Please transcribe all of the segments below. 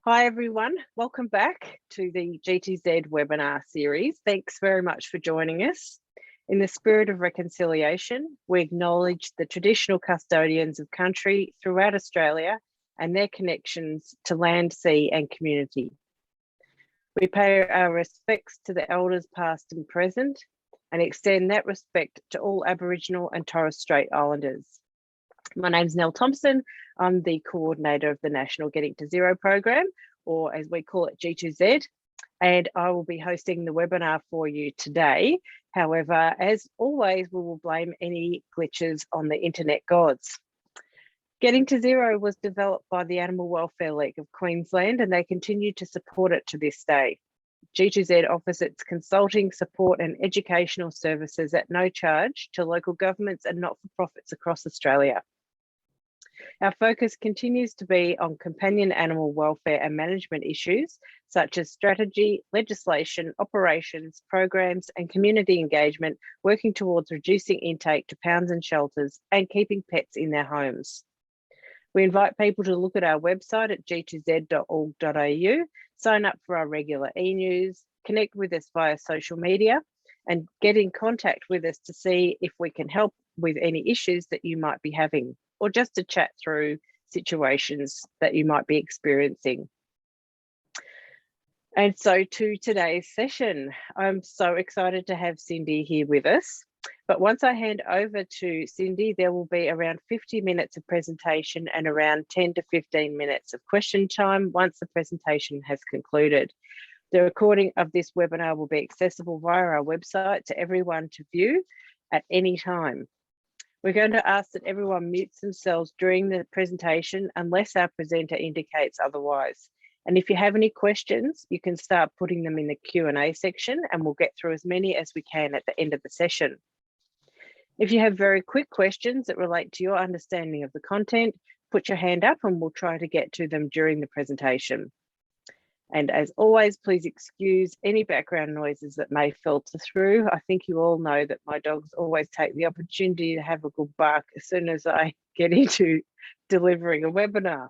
Hi everyone, welcome back to the GTZ webinar series. Thanks very much for joining us. In the spirit of reconciliation, we acknowledge the traditional custodians of country throughout Australia and their connections to land, sea and community. We pay our respects to the elders past and present and extend that respect to all Aboriginal and Torres Strait Islanders. My name's Nell Thompson. I'm the coordinator of the National Getting to Zero program, or as we call it, G2Z, and I will be hosting the webinar for you today. However, as always, we will blame any glitches on the internet gods. Getting to Zero was developed by the Animal Welfare League of Queensland, and they continue to support it to this day. G2Z offers its consulting, support and educational services at no charge to local governments and not-for-profits across Australia. Our focus continues to be on companion animal welfare and management issues such as strategy, legislation, operations, programs and community engagement, working towards reducing intake to pounds and shelters and keeping pets in their homes. We invite people to look at our website at g2z.org.au, sign up for our regular e-news, connect with us via social media and get in contact with us to see if we can help with any issues that you might be having, or just to chat through situations that you might be experiencing. And so to today's session, I'm so excited to have Cindy here with us. But once I hand over to Cindy, there will be around 50 minutes of presentation and around 10 to 15 minutes of question time once the presentation has concluded. The recording of this webinar will be accessible via our website to everyone to view at any time. We're going to ask that everyone mutes themselves during the presentation unless our presenter indicates otherwise. And if you have any questions, you can start putting them in the Q&A section and we'll get through as many as we can at the end of the session. If you have very quick questions that relate to your understanding of the content, put your hand up and we'll try to get to them during the presentation. And as always, please excuse any background noises that may filter through. I think you all know that my dogs always take the opportunity to have a good bark as soon as I get into delivering a webinar.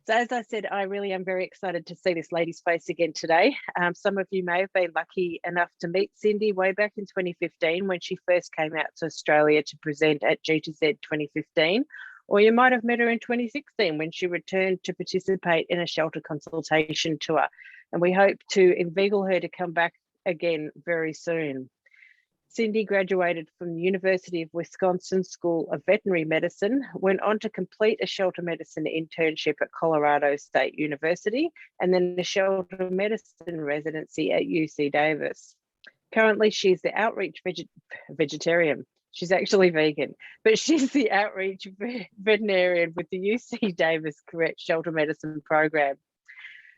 So as I said, I really am very excited to see this lady's face again today. Some of you may have been lucky enough to meet Cindy way back in 2015 when she first came out to Australia to present at G2Z 2015. Or you might have met her in 2016 when she returned to participate in a shelter consultation tour. And we hope to inveigle her to come back again very soon. Cindy graduated from the University of Wisconsin School of Veterinary Medicine, went on to complete a shelter medicine internship at Colorado State University, and then a shelter medicine residency at UC Davis. Currently, she's the outreach vegetarian. She's actually vegan, but she's the outreach veterinarian with the UC Davis Koret Shelter Medicine program.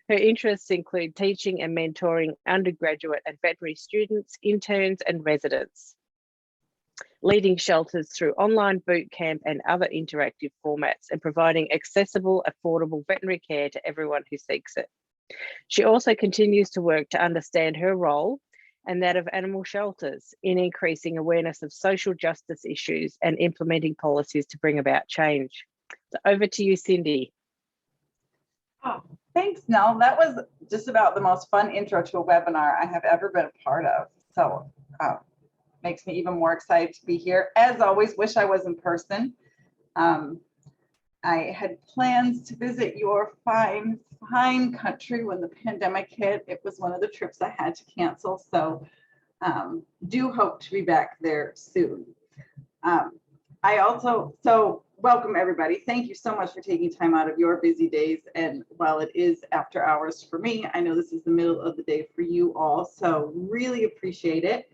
Her interests include teaching and mentoring undergraduate and veterinary students, interns and residents, leading shelters through online boot camp and other interactive formats, and providing accessible, affordable veterinary care to everyone who seeks it. She also continues to work to understand her role and that of animal shelters in increasing awareness of social justice issues and implementing policies to bring about change. So over to you, Cindy. Oh, thanks, Nell. That was just about the most fun intro to a webinar I have ever been a part of. So makes me even more excited to be here. As always, wish I was in person. I had plans to visit your fine country when the pandemic hit. It was one of the trips I had to cancel. So do hope to be back there soon. Welcome everybody. Thank you so much for taking time out of your busy days. And while it is after hours for me, I know this is the middle of the day for you all. So really appreciate it.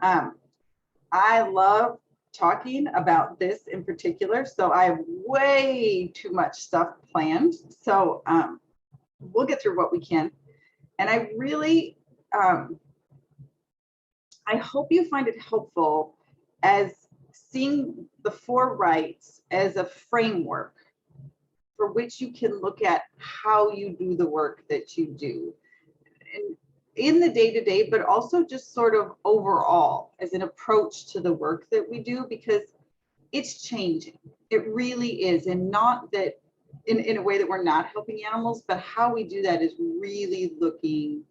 I love talking about this in particular. So I have way too much stuff planned. So we'll get through what we can. And I really, I hope you find it helpful as seeing the 4 rights as a framework for which you can look at how you do the work that you do. And in the day-to-day, but also just sort of overall as an approach to the work that we do, because it's changing. It really is. And not that in a way that we're not helping animals, but how we do that is really looking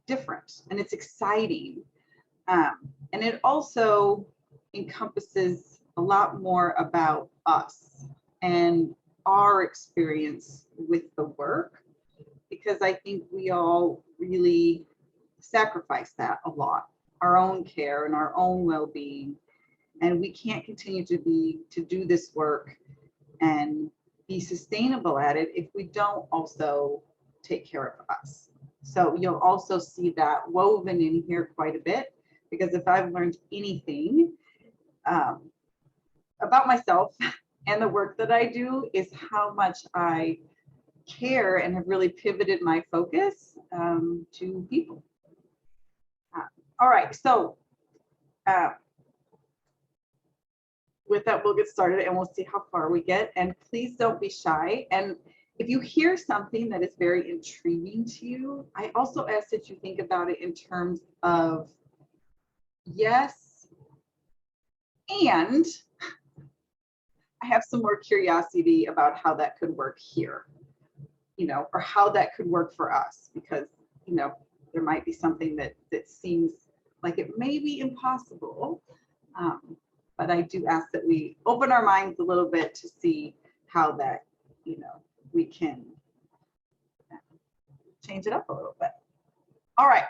different, and it's exciting. And it also encompasses a lot more about us and our experience with the work, because I think we all really sacrifice that a lot, our own care and our own well-being. And we can't continue to do this work and be sustainable at it if we don't also take care of us. So you'll also see that woven in here quite a bit, because if I've learned anything about myself and the work that I do, is how much I care and have really pivoted my focus to people. All right, so with that, we'll get started and we'll see how far we get. And please don't be shy. And if you hear something that is very intriguing to you, I also ask that you think about it in terms of yes, and I have some more curiosity about how that could work here, or how that could work for us, because, there might be something that seems like it may be impossible. But I do ask that we open our minds a little bit to see how that, we can change it up a little bit. All right.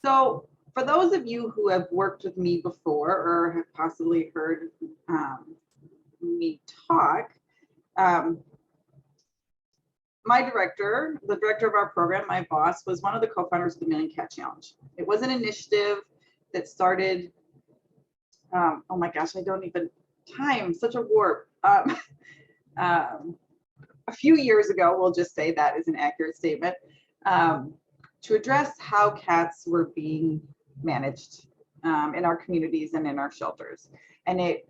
So for those of you who have worked with me before or have possibly heard me talk, my director, the director of our program, my boss, was one of the co-founders of the Million Cat Challenge. It was an initiative that started, oh my gosh, I don't even, time, such a warp. A few years ago, we'll just say that is an accurate statement, to address how cats were being managed in our communities and in our shelters. And it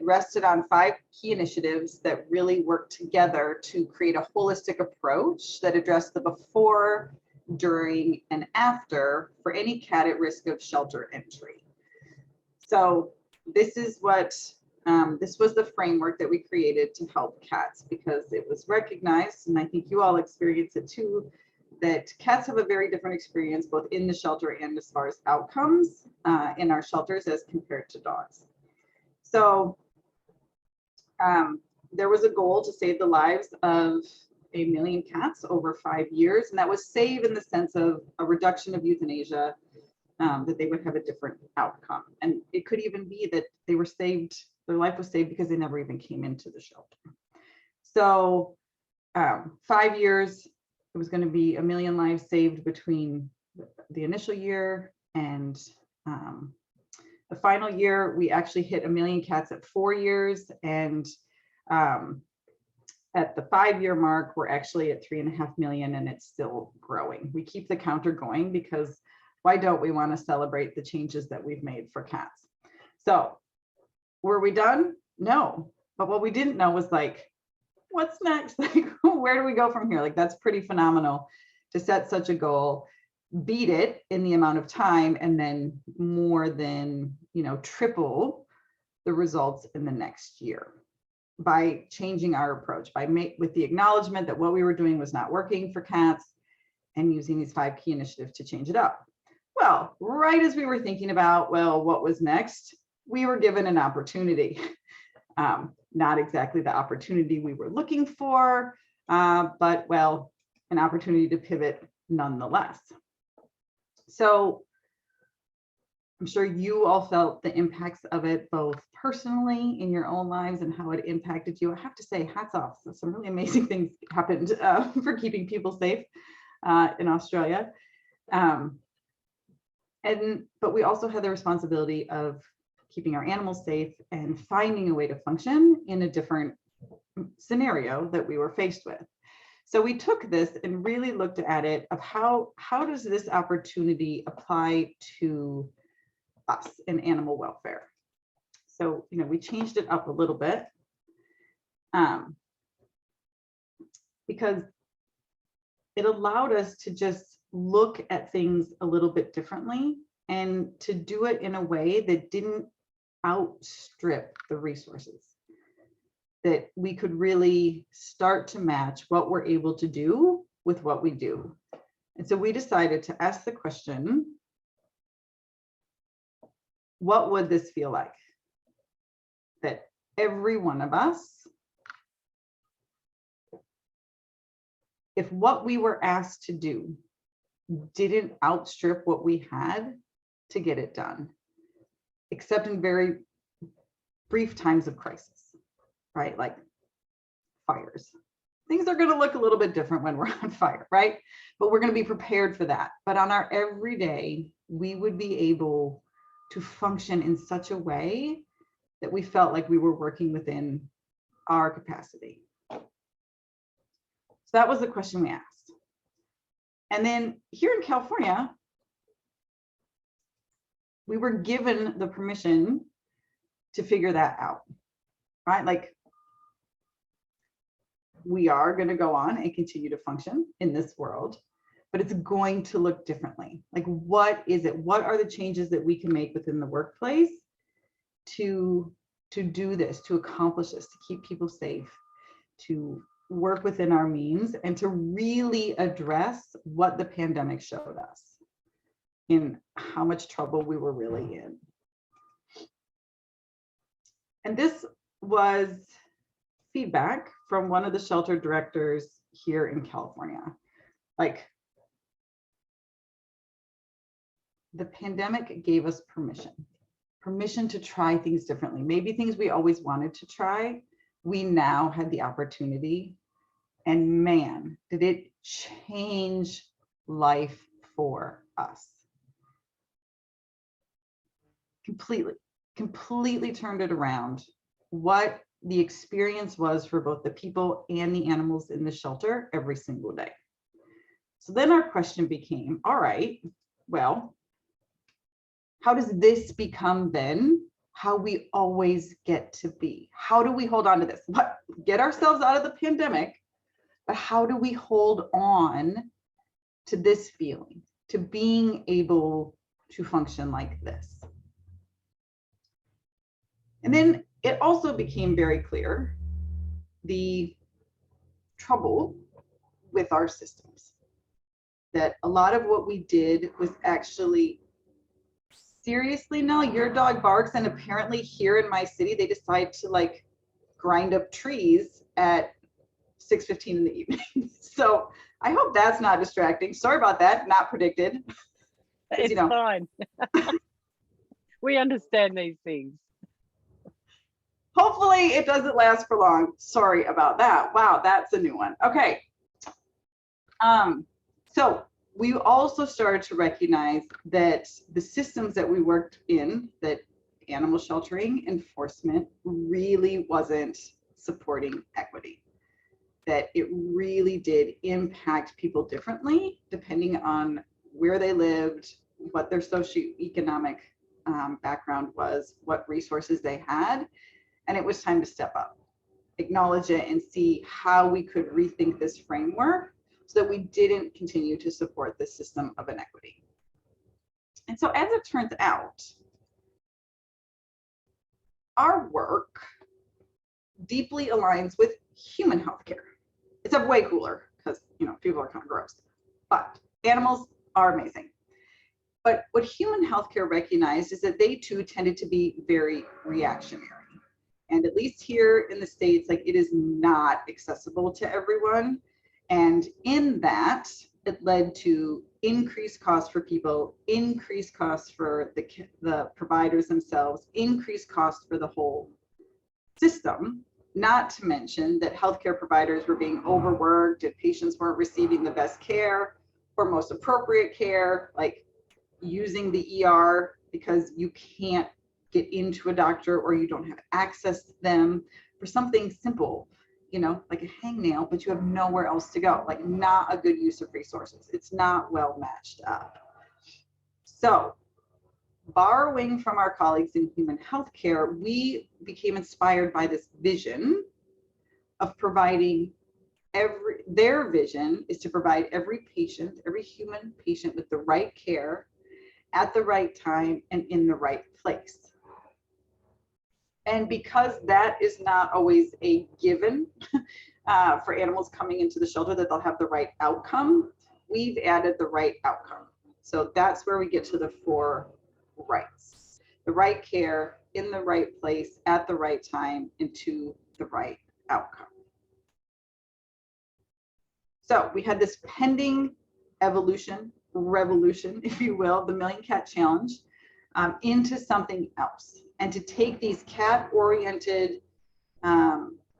rested on 5 key initiatives that really worked together to create a holistic approach that addressed the before, during, and after for any cat at risk of shelter entry. So this is what, this was the framework that we created to help cats, because it was recognized, and I think you all experience it too, that cats have a very different experience both in the shelter and as far as outcomes in our shelters as compared to dogs. So there was a goal to save the lives of 1 million cats over 5 years, and that was save in the sense of a reduction of euthanasia, that they would have a different outcome. And it could even be that they were saved, their life was saved because they never even came into the shelter. So 5 years, it was going to be 1 million lives saved between the initial year and the final year. We actually hit 1 million cats at 4 years, and at the 5-year mark, we're actually at 3.5 million, and it's still growing. We keep the counter going because why don't we want to celebrate the changes that we've made for cats? So were we done? No. But what we didn't know was like, what's next? Like, where do we go from here? Like, that's pretty phenomenal to set such a goal, beat it in the amount of time, and then more than, triple the results in the next year by changing our approach, with the acknowledgement that what we were doing was not working for cats, and using these 5 key initiatives to change it up. Well, right as we were thinking about, well, what was next, we were given an opportunity. Not exactly the opportunity we were looking for, but well, an opportunity to pivot nonetheless. So I'm sure you all felt the impacts of it, both personally in your own lives and how it impacted you. I have to say, hats off. Some really amazing things happened for keeping people safe in Australia. But we also had the responsibility of keeping our animals safe and finding a way to function in a different scenario that we were faced with. So we took this and really looked at it of how does this opportunity apply to us in animal welfare. So, we changed it up a little bit because it allowed us to just look at things a little bit differently and to do it in a way that didn't outstrip the resources. that we could really start to match what we're able to do with what we do. And so we decided to ask the question, what would this feel like? That every one of us, if what we were asked to do didn't outstrip what we had to get it done, except in very brief times of crisis, right? Like fires. Things are going to look a little bit different when we're on fire, right? But we're going to be prepared for that. But on our everyday, we would be able to function in such a way that we felt like we were working within our capacity. So that was the question we asked. And then here in California, we were given the permission to figure that out, right? Like, we are going to go on and continue to function in this world, but it's going to look differently. Like, what is it? What are the changes that we can make within the workplace to do this, to accomplish this, to keep people safe, to work within our means, and to really address what the pandemic showed us in how much trouble we were really in. And this was feedback from one of the shelter directors here in California. Like, the pandemic gave us permission to try things differently. Maybe things we always wanted to try, we now had the opportunity. And man, did it change life for us. Completely turned it around. What the experience was for both the people and the animals in the shelter every single day. So then our question became, all right, well, how does this become then how we always get to be? How do we hold on to this? What, get ourselves out of the pandemic, but how do we hold on to this feeling, to being able to function like this? And then it also became very clear the trouble with our systems, that a lot of what we did was actually, seriously, no, your dog barks, and apparently here in my city, they decide to like grind up trees at 6:15 in the evening. So I hope that's not distracting. Sorry about that, not predicted. It's, you know, fine. We understand these things. Hopefully it doesn't last for long. Sorry about that. Wow, that's a new one. Okay. So we also started to recognize that the systems that we worked in, that animal sheltering enforcement really wasn't supporting equity, that it really did impact people differently depending on where they lived, what their socioeconomic background was, what resources they had. And it was time to step up, acknowledge it, and see how we could rethink this framework so that we didn't continue to support this system of inequity. And so as it turns out, our work deeply aligns with human healthcare. It's way cooler because, you know, people are kind of gross, but animals are amazing. But what human healthcare recognized is that they too tended to be very reactionary. And at least here in the States, like, it is not accessible to everyone. And in that, it led to increased costs for people, increased costs for the providers themselves, increased costs for the whole system, not to mention that healthcare providers were being overworked and patients weren't receiving the best care or most appropriate care, like using the ER because you can't get into a doctor or you don't have access to them for something simple, you know, like a hangnail, but you have nowhere else to go. Like, not a good use of resources. It's not well matched up. So borrowing from our colleagues in human healthcare, we became inspired by this vision of providing their vision is to provide every patient, every human patient, with the right care at the right time and in the right place. And because that is not always a given for animals coming into the shelter, that they'll have the right outcome, we've added the right outcome. So that's where we get to the 4 rights. The right care, in the right place, at the right time, and to the right outcome. So we had this pending evolution, revolution, if you will, the Million Cat Challenge, into something else. And to take these cat-oriented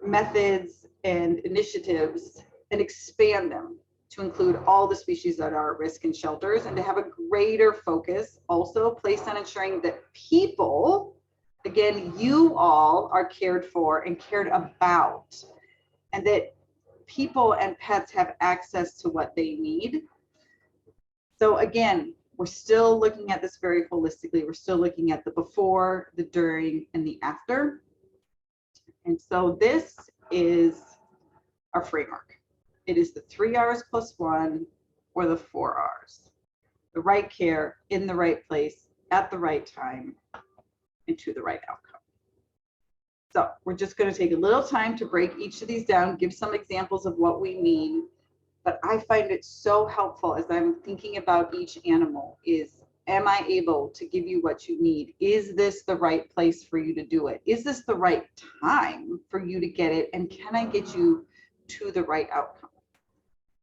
methods and initiatives and expand them to include all the species that are at risk in shelters, and to have a greater focus also placed on ensuring that people, again, you all are cared for and cared about, and that people and pets have access to what they need. So again, we're still looking at this very holistically. We're still looking at the before, the during, and the after. And so this is our framework. It is the 3 R's plus 1, or the 4 R's. The right care, in the right place, at the right time, and to the right outcome. So we're just going to take a little time to break each of these down, give some examples of what we mean. But I find it so helpful as I'm thinking about each animal is, am I able to give you what you need? Is this the right place for you to do it? Is this the right time for you to get it? And can I get you to the right outcome?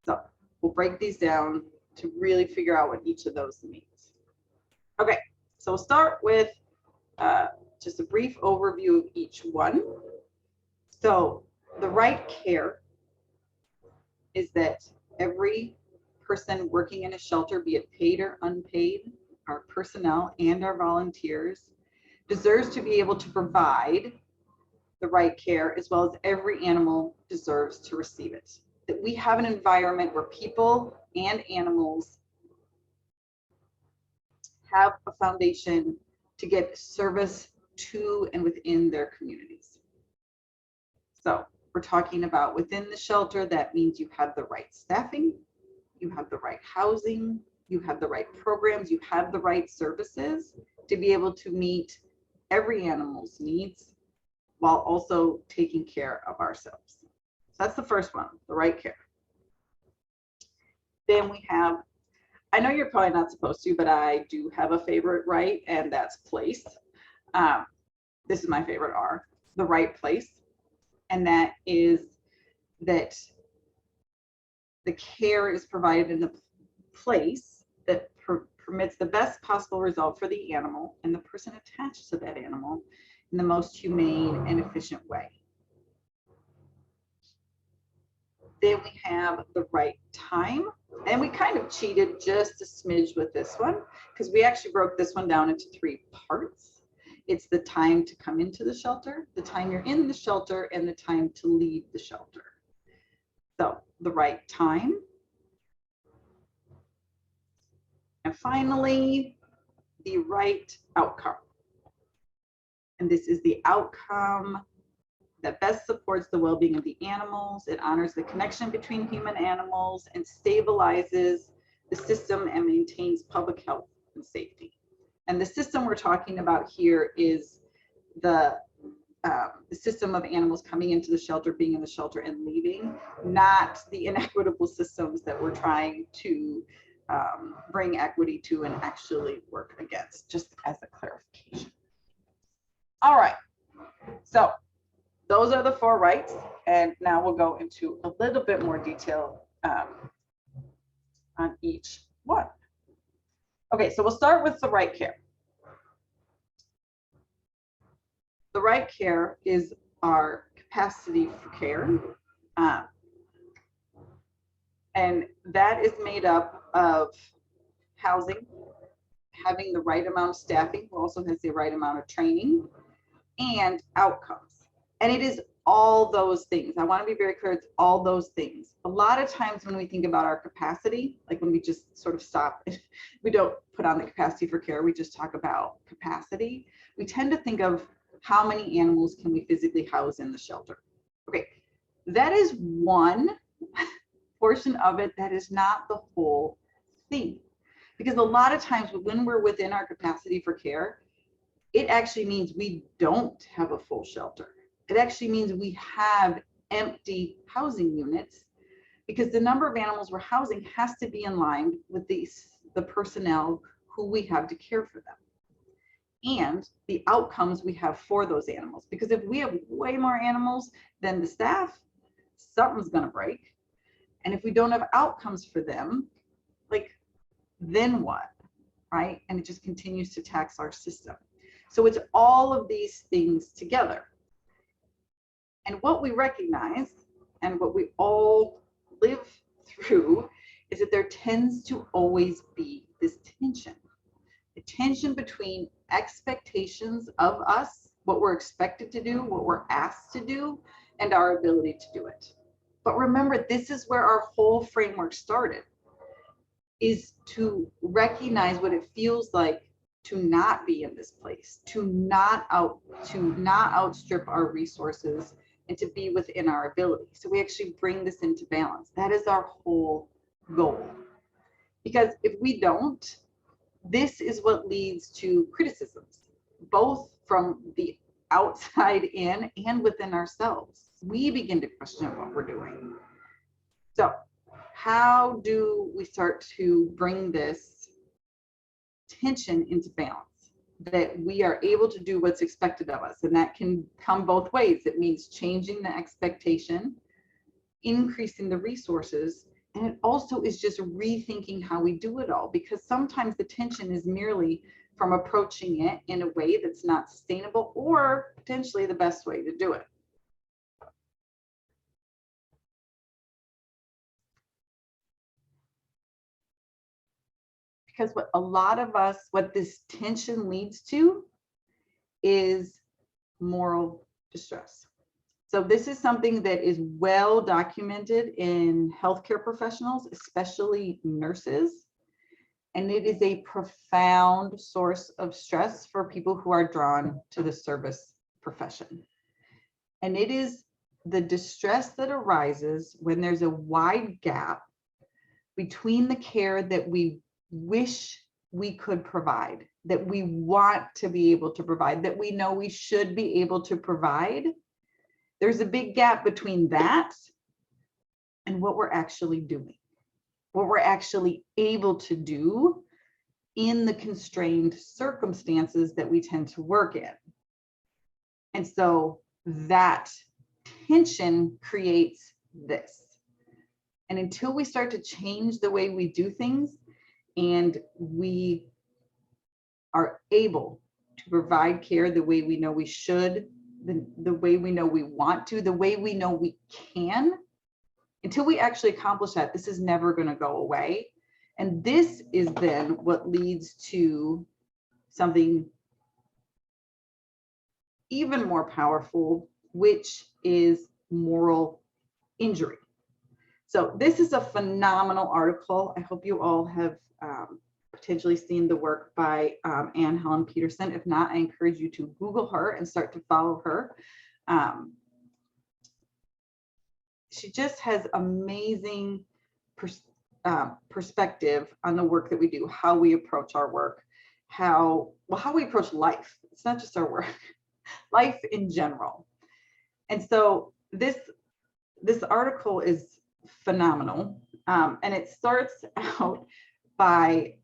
So we'll break these down to really figure out what each of those means. Okay, so we'll start with just a brief overview of each one. So the right care is that every person working in a shelter, be it paid or unpaid, our personnel and our volunteers, deserves to be able to provide the right care, as well as every animal deserves to receive it. That we have an environment where people and animals have a foundation to get service to and within their communities. So we're talking about within the shelter, that means you have the right staffing, you have the right housing, you have the right programs, you have the right services to be able to meet every animal's needs while also taking care of ourselves. So that's the first one, the right care. Then we have, I know you're probably not supposed to, but I do have a favorite right, and that's place. This is my favorite R, the right place. And that is that the care is provided in the place that permits the best possible result for the animal and the person attached to that animal in the most humane and efficient way. Then we have the right time. And we kind of cheated just a smidge with this one, because we actually broke this one down into 3 parts. It's the time to come into the shelter, the time you're in the shelter, and the time to leave the shelter. So the right time. And finally, the right outcome. And this is the outcome that best supports the well-being of the animals. It honors the connection between human animals and stabilizes the system and maintains public health and safety. And the system we're talking about here is the system of animals coming into the shelter, being in the shelter, and leaving, not the inequitable systems that we're trying to bring equity to and actually work against, just as a clarification. All right, so those are the 4 rights, and now we'll go into a little bit more detail on each one. Okay, so we'll start with the right care. The right care is our capacity for care, and that is made up of housing, having the right amount of staffing, who also has the right amount of training, and outcomes. And it is all those things. I want to be very clear, it's all those things. A lot of times when we think about our capacity, like when we just sort of stop, we don't put on the capacity for care, we just talk about capacity. We tend to think of how many animals can we physically house in the shelter. Okay, that is one portion of it. That is not the whole thing. Because a lot of times when we're within our capacity for care, it actually means we don't have a full shelter. It actually means we have empty housing units, because the number of animals we're housing has to be in line with the personnel who we have to care for them and the outcomes we have for those animals. Because if we have way more animals than the staff, something's going to break. And if we don't have outcomes for them, like, then what, right? And it just continues to tax our system. So it's all of these things together. And what we recognize and what we all live through is that there tends to always be this tension. The tension between expectations of us, what we're expected to do, what we're asked to do, and our ability to do it. But remember, this is where our whole framework started, is to recognize what it feels like to not be in this place, to not outstrip our resources, and to be within our ability. So we actually bring this into balance. That is our whole goal. Because if we don't, this is what leads to criticisms, both from the outside in and within ourselves. We begin to question what we're doing. So how do we start to bring this tension into balance, that we are able to do what's expected of us? And that can come both ways. It means changing the expectation, increasing the resources, and it also is just rethinking how we do it all, because sometimes the tension is merely from approaching it in a way that's not sustainable or potentially the best way to do it. Because what this tension leads to is moral distress. So this is something that is well documented in healthcare professionals, especially nurses. And it is a profound source of stress for people who are drawn to the service profession. And it is the distress that arises when there's a wide gap between the care that we wish we could provide, that we want to be able to provide, that we know we should be able to provide. There's a big gap between that and what we're actually doing, what we're actually able to do in the constrained circumstances that we tend to work in. And so that tension creates this. And until we start to change the way we do things, and we are able to provide care the way we know we should, the way we know we want to, the way we know we can, until we actually accomplish that, this is never going to go away. And this is then what leads to something even more powerful, which is moral injury. So this is a phenomenal article. I hope you all have potentially seen the work by Anne Helen Peterson. If not, I encourage you to Google her and start to follow her. She just has amazing perspective on the work that we do, how we approach our work, how we approach life. It's not just our work, life in general. And so this article is phenomenal. And it starts out by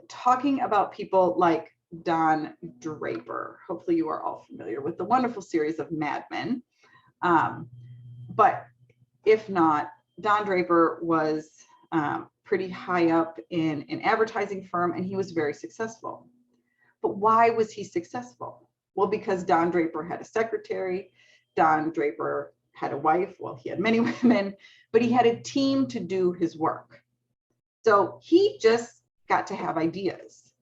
talking about people like Don Draper. Hopefully you are all familiar with the wonderful series of Mad Men. But if not, Don Draper was pretty high up in an advertising firm, and he was very successful. But why was he successful? Well, because Don Draper had a secretary, Don Draper had a wife, well, he had many women, but he had a team to do his work. So he just got to have ideas.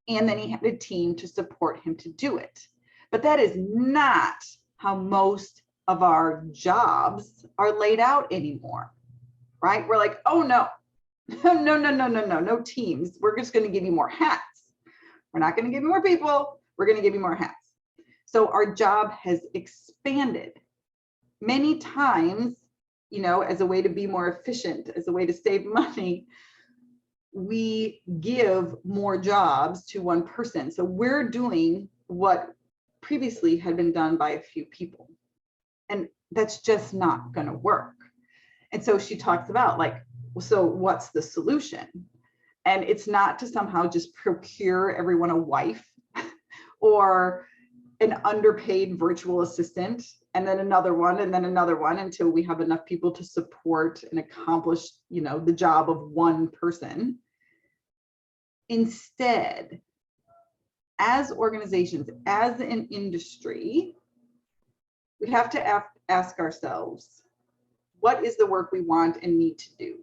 And then he had a team to support him to do it. But that is not how most of our jobs are laid out anymore, right? We're like, oh no, no teams. We're just going to give you more hats. We're not going to give you more people. We're going to give you more hats. So our job has expanded many times, as a way to be more efficient, as a way to save money. We give more jobs to one person. So we're doing what previously had been done by a few people. And that's just not going to work. And so she talks about like, so what's the solution? And it's not to somehow just procure everyone a wife or an underpaid virtual assistant, and then another one, and then another one, until we have enough people to support and accomplish, you know, the job of one person. Instead, as organizations, as an industry, we have to ask ourselves, what is the work we want and need to do?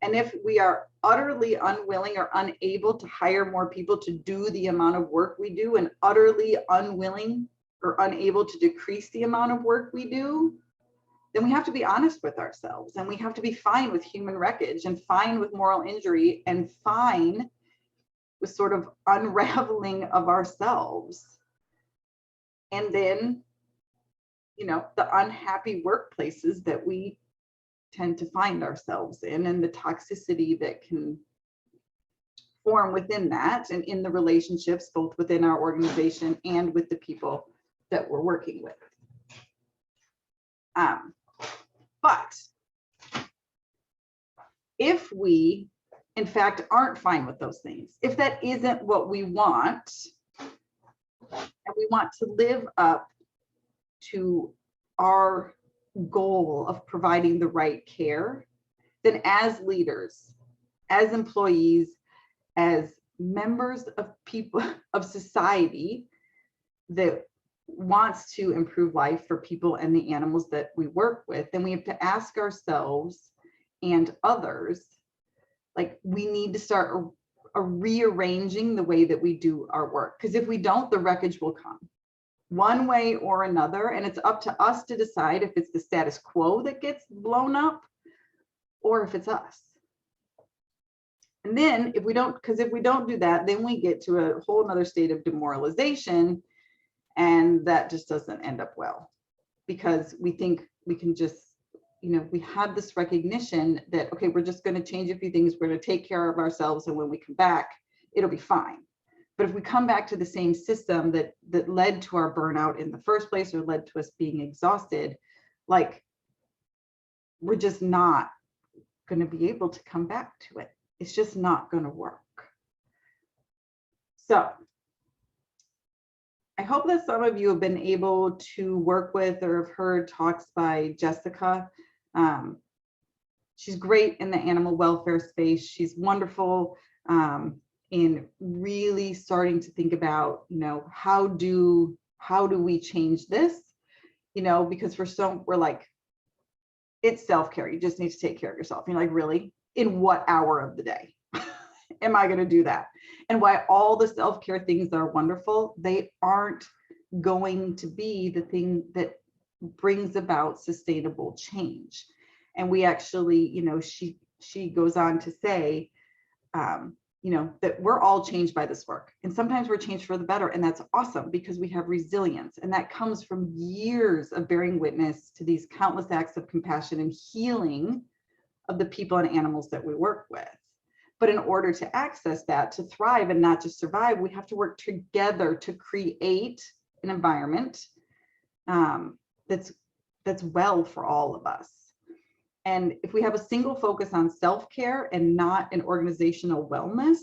And if we are utterly unwilling or unable to hire more people to do the amount of work we do, and utterly unwilling or unable to decrease the amount of work we do, then we have to be honest with ourselves, and we have to be fine with human wreckage, and fine with moral injury, and fine with sort of unraveling of ourselves. And then, you know, the unhappy workplaces that we tend to find ourselves in, and the toxicity that can form within that, and in the relationships, both within our organization and with the people that we're working with. But if we, in fact, aren't fine with those things, if that isn't what we want, and we want to live up to our goal of providing the right care, then as leaders, as employees, as members of people, of society that wants to improve life for people and the animals that we work with, then we have to ask ourselves and others, like, we need to start rearranging the way that we do our work. Because if we don't, the wreckage will come one way or another, and it's up to us to decide if it's the status quo that gets blown up or if it's us. And then if we don't, because if we don't do that, then we get to a whole nother state of demoralization, and that just doesn't end up well, because we think we can just, you know, we have this recognition that, okay, we're just going to change a few things, we're going to take care of ourselves, and when we come back, it'll be fine. But if we come back to the same system that led to our burnout in the first place, or led to us being exhausted, like, we're just not going to be able to come back to it. It's just not going to work. So I hope that some of you have been able to work with or have heard talks by Jessica. She's great in the animal welfare space. She's wonderful in really starting to think about, you know, how do we change this? You know, because we're like, it's self-care. You just need to take care of yourself. You're like, really? In what hour of the day am I going to do that? And why all the self-care things that are wonderful, they aren't going to be the thing that brings about sustainable change. And we actually, you know, she goes on to say, you know, that we're all changed by this work. And sometimes we're changed for the better. And that's awesome, because we have resilience. And that comes from years of bearing witness to these countless acts of compassion and healing of the people and animals that we work with. But in order to access that, to thrive and not just survive, we have to work together to create an environment that's well for all of us. And if we have a single focus on self-care and not an organizational wellness,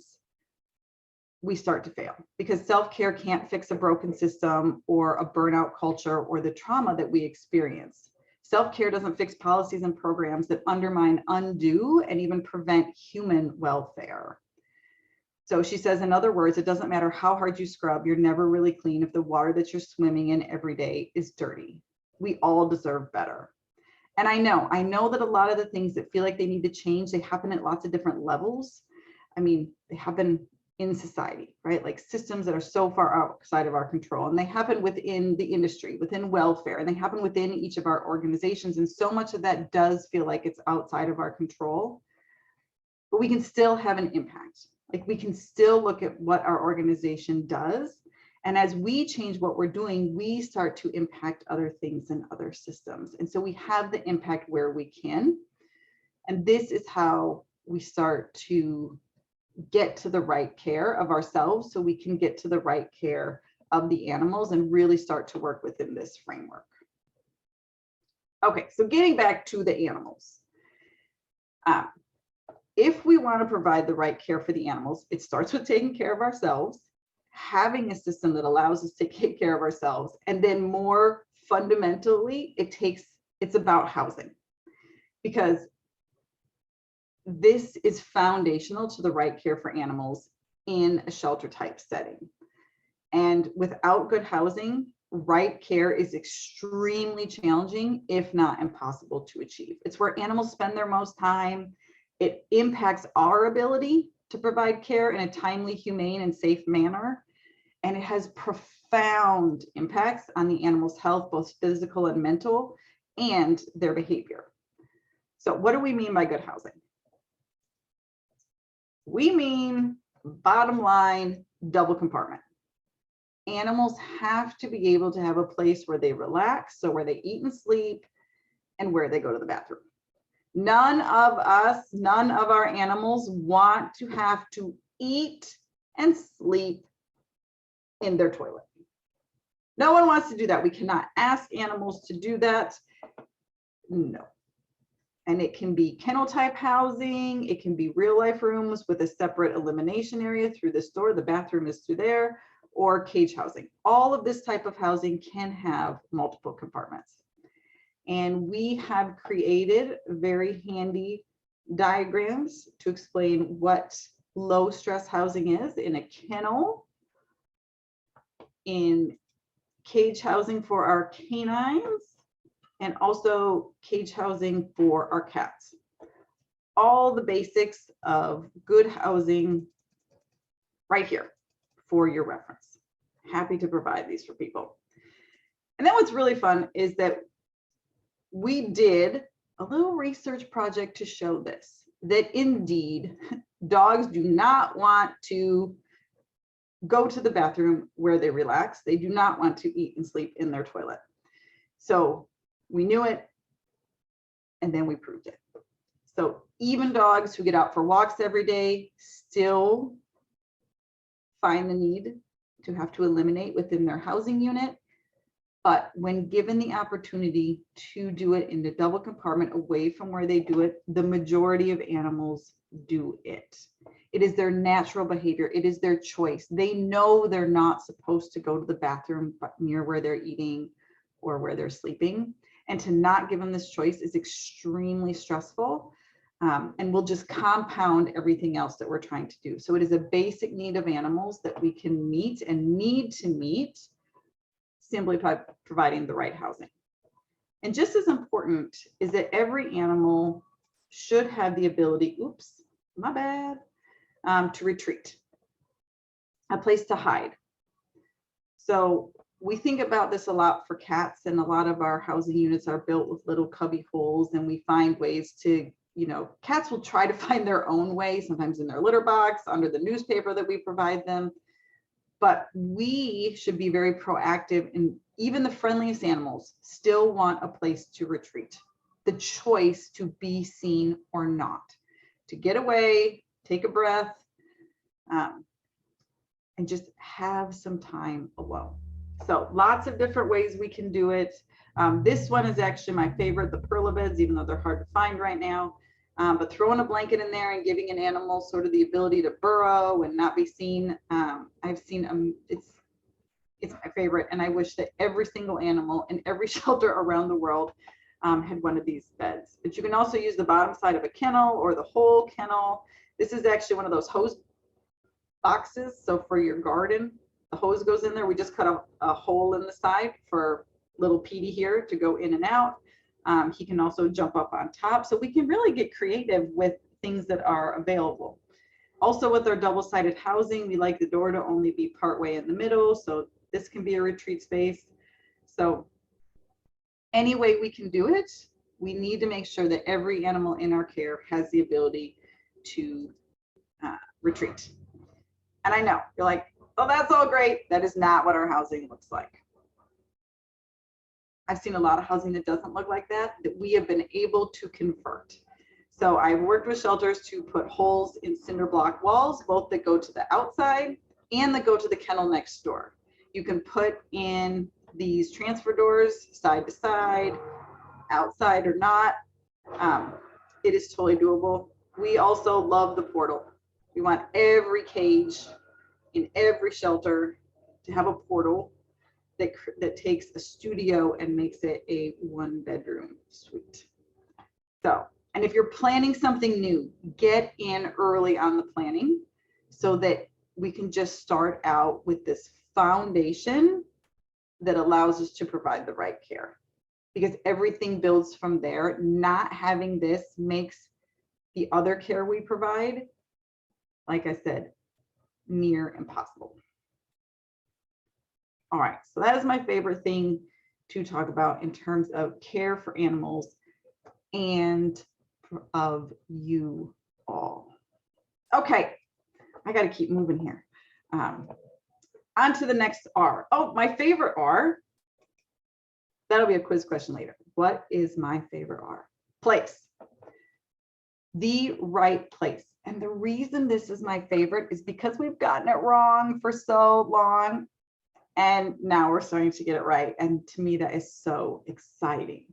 we start to fail, because self-care can't fix a broken system or a burnout culture or the trauma that we experience. Self-care doesn't fix policies and programs that undermine, undo, and even prevent human welfare. So she says, in other words, it doesn't matter how hard you scrub, you're never really clean if the water that you're swimming in every day is dirty. We all deserve better. And I know that a lot of the things that feel like they need to change, they happen at lots of different levels. I mean, they happen in society, right? Like systems that are so far outside of our control, and they happen within the industry, within welfare, and they happen within each of our organizations. And so much of that does feel like it's outside of our control, but we can still have an impact. Like, we can still look at what our organization does. And as we change what we're doing, we start to impact other things and other systems. And so we have the impact where we can. And this is how we start to get to the right care of ourselves, so we can get to the right care of the animals and really start to work within this framework. Okay, so getting back to the animals. If we want to provide the right care for the animals, it starts with taking care of ourselves, having a system that allows us to take care of ourselves, and then more fundamentally, it's about housing, because this is foundational to the right care for animals in a shelter type setting. And without good housing, right care is extremely challenging, if not impossible to achieve. It's where animals spend their most time. It impacts our ability to provide care in a timely, humane, and safe manner. And it has profound impacts on the animal's health, both physical and mental, and their behavior. So what do we mean by good housing? We mean, bottom line, double compartment. Animals have to be able to have a place where they relax, so where they eat and sleep, and where they go to the bathroom. None of our animals want to have to eat and sleep in their toilet. No one wants to do that. We cannot ask animals to do that. No. And it can be kennel type housing. It can be real life rooms with a separate elimination area through this door. The bathroom is through there, or cage housing. All of this type of housing can have multiple compartments. And we have created very handy diagrams to explain what low stress housing is in a kennel, in cage housing for our canines, and also cage housing for our cats. All the basics of good housing right here for your reference. Happy to provide these for people. And then what's really fun is that we did a little research project to show this, that indeed dogs do not want to go to the bathroom where they relax. They do not want to eat and sleep in their toilet. So we knew it, and then we proved it. So even dogs who get out for walks every day still find the need to have to eliminate within their housing unit. But when given the opportunity to do it in the double compartment away from where they do it, the majority of animals do it. It is their natural behavior. It is their choice. They know they're not supposed to go to the bathroom near where they're eating or where they're sleeping. And to not give them this choice is extremely stressful, and will just compound everything else that we're trying to do. So it is a basic need of animals that we can meet and need to meet simply by providing the right housing. And just as important is that every animal should have the ability, oops, my bad, to retreat, a place to hide. So we think about this a lot for cats, and a lot of our housing units are built with little cubby holes, and we find ways to, cats will try to find their own way, sometimes in their litter box, under the newspaper that we provide them. But we should be very proactive, and even the friendliest animals still want a place to retreat. The choice to be seen or not, to get away, take a breath, and just have some time alone. So lots of different ways we can do it. This one is actually my favorite, the perlabeds, even though they're hard to find right now. But throwing a blanket in there and giving an animal sort of the ability to burrow and not be seen. I've seen, it's my favorite. And I wish that every single animal in every shelter around the world had one of these beds. But you can also use the bottom side of a kennel or the whole kennel. This is actually one of those hose boxes. So for your garden, the hose goes in there. We just cut a hole in the side for little Petey here to go in and out. He can also jump up on top. So we can really get creative with things that are available. Also with our double-sided housing, we like the door to only be partway in the middle. So this can be a retreat space. So any way we can do it, we need to make sure that every animal in our care has the ability to retreat. And I know you're like, oh, that's all great. That is not what our housing looks like. I've seen a lot of housing that doesn't look like that we have been able to convert. So I've worked with shelters to put holes in cinder block walls, both that go to the outside and that go to the kennel next door. You can put in these transfer doors side to side, outside or not. It is totally doable. We also love the portal. We want every cage in every shelter to have a portal that takes a studio and makes it a 1-bedroom suite. So, and if you're planning something new, get in early on the planning so that we can just start out with this foundation that allows us to provide the right care, because everything builds from there. Not having this makes the other care we provide, like I said, near impossible. All right, so that is my favorite thing to talk about in terms of care for animals and of you all. Okay, I got to keep moving here. On to the next R. Oh, my favorite R. That'll be a quiz question later. What is my favorite R? Place. The right place. And the reason this is my favorite is because we've gotten it wrong for so long, and now we're starting to get it right. And to me, that is so exciting.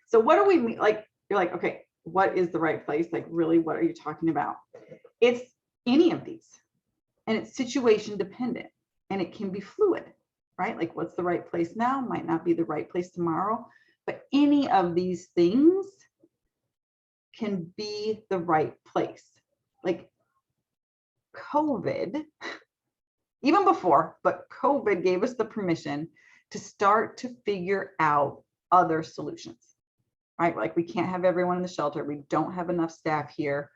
So what do we mean? Like, you're like, okay, what is the right place? Like, really, what are you talking about? It's any of these, and it's situation dependent, and it can be fluid, right? Like, what's the right place now might not be the right place tomorrow, but any of these things can be the right place. Like COVID, even before, but COVID gave us the permission to start to figure out other solutions, right? Like, we can't have everyone in the shelter. We don't have enough staff here.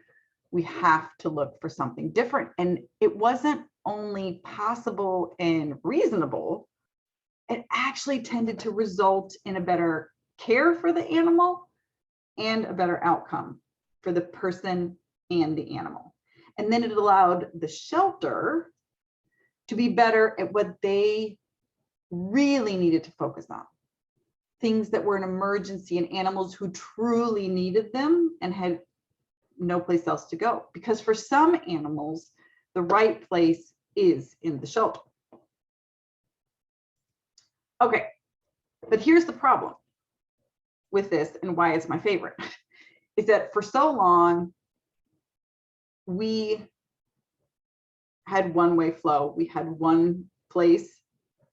We have to look for something different. And it wasn't only possible and reasonable, it actually tended to result in a better care for the animal and a better outcome for the person and the animal. And then it allowed the shelter to be better at what they really needed to focus on. Things that were an emergency and animals who truly needed them and had no place else to go. Because for some animals, the right place is in the shelter. Okay, but here's the problem with this and why it's my favorite, is that for so long, we had one-way flow. We had one place,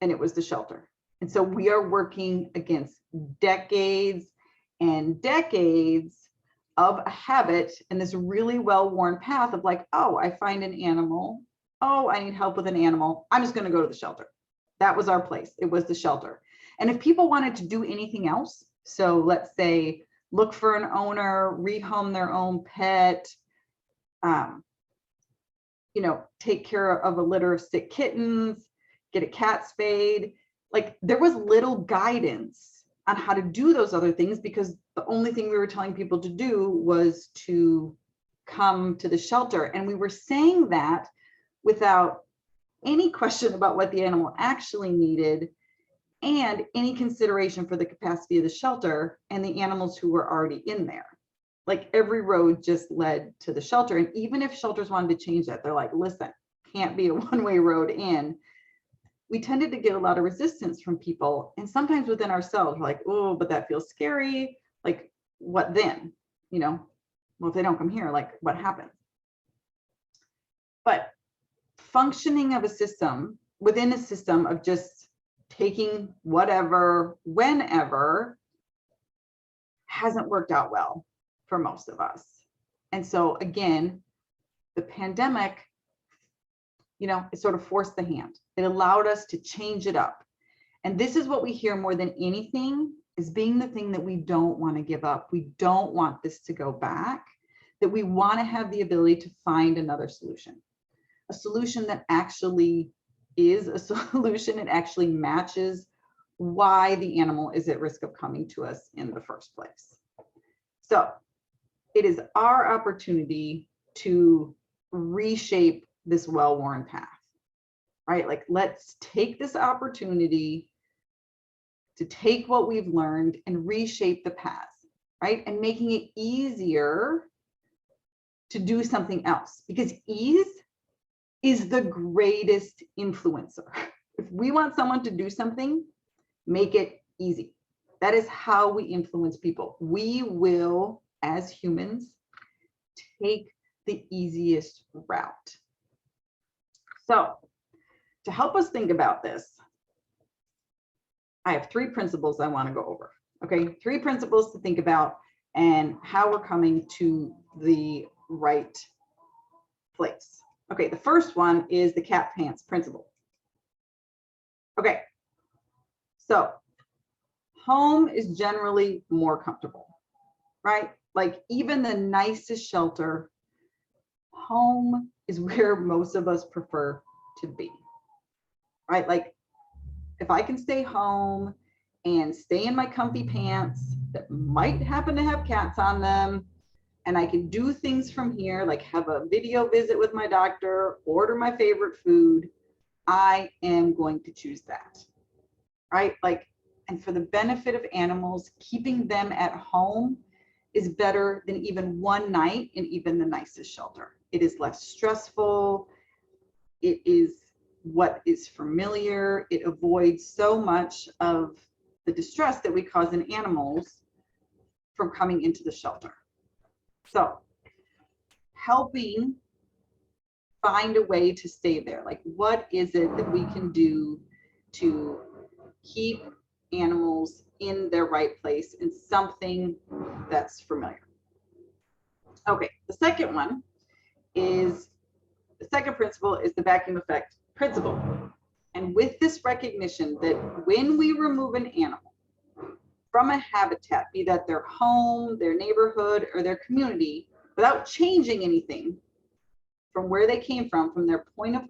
and it was the shelter. And so we are working against decades and decades of a habit and this really well-worn path of like, oh, I find an animal. Oh, I need help with an animal. I'm just going to go to the shelter. That was our place. It was the shelter. And if people wanted to do anything else, so let's say look for an owner, rehome their own pet, you know, take care of a litter of sick kittens, get a cat spayed. Like, there was little guidance on how to do those other things because the only thing we were telling people to do was to come to the shelter. And we were saying that without any question about what the animal actually needed and any consideration for the capacity of the shelter and the animals who were already in there. Like, every road just led to the shelter. And even if shelters wanted to change that, they're like, listen, can't be a one-way road in. We tended to get a lot of resistance from people, and sometimes within ourselves, we're like, oh, but that feels scary. Like, what then? You know, well, if they don't come here, like, what happens? But functioning of a system within a system of just taking whatever, whenever, hasn't worked out well for most of us. And so again, the pandemic, you know, it sort of forced the hand. It allowed us to change it up. And this is what we hear more than anything, is being the thing that we don't want to give up. We don't want this to go back, that we want to have the ability to find another solution, a solution that actually is a solution. It actually matches why the animal is at risk of coming to us in the first place. So it is our opportunity to reshape this well-worn path, right? Like, let's take this opportunity to take what we've learned and reshape the path, right? And making it easier to do something else, because ease is the greatest influencer. If we want someone to do something, make it easy. That is how we influence people. We will, as humans, take the easiest route. So to help us think about this, I have 3 principles I want to go over. Okay, 3 principles to think about and how we're coming to the right place. Okay, the first one is the cat pants principle. Okay, so home is generally more comfortable, right? Like even the nicest shelter, home is where most of us prefer to be, right? Like if I can stay home and stay in my comfy pants that might happen to have cats on them, and I can do things from here, like have a video visit with my doctor, order my favorite food, I am going to choose that, right? Like, and for the benefit of animals, keeping them at home is better than even one night in even the nicest shelter. It is less stressful. It is what is familiar. It avoids so much of the distress that we cause in animals from coming into the shelter. So helping find a way to stay there. Like what is it that we can do to keep animals in their right place in something that's familiar? Okay, the second principle is the vacuum effect principle. And with this recognition that when we remove an animal from a habitat, be that their home, their neighborhood, or their community, without changing anything from where they came from their point of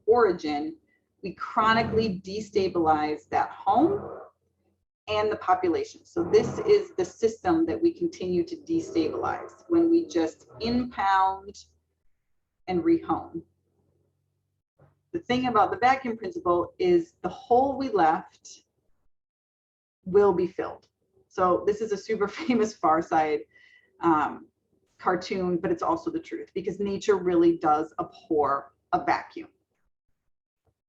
origin, we chronically destabilize that home and the population. So this is the system that we continue to destabilize when we just impound and rehome. The thing about the vacuum principle is the hole we left will be filled. So this is a super famous Far Side cartoon, but it's also the truth because nature really does abhor a vacuum.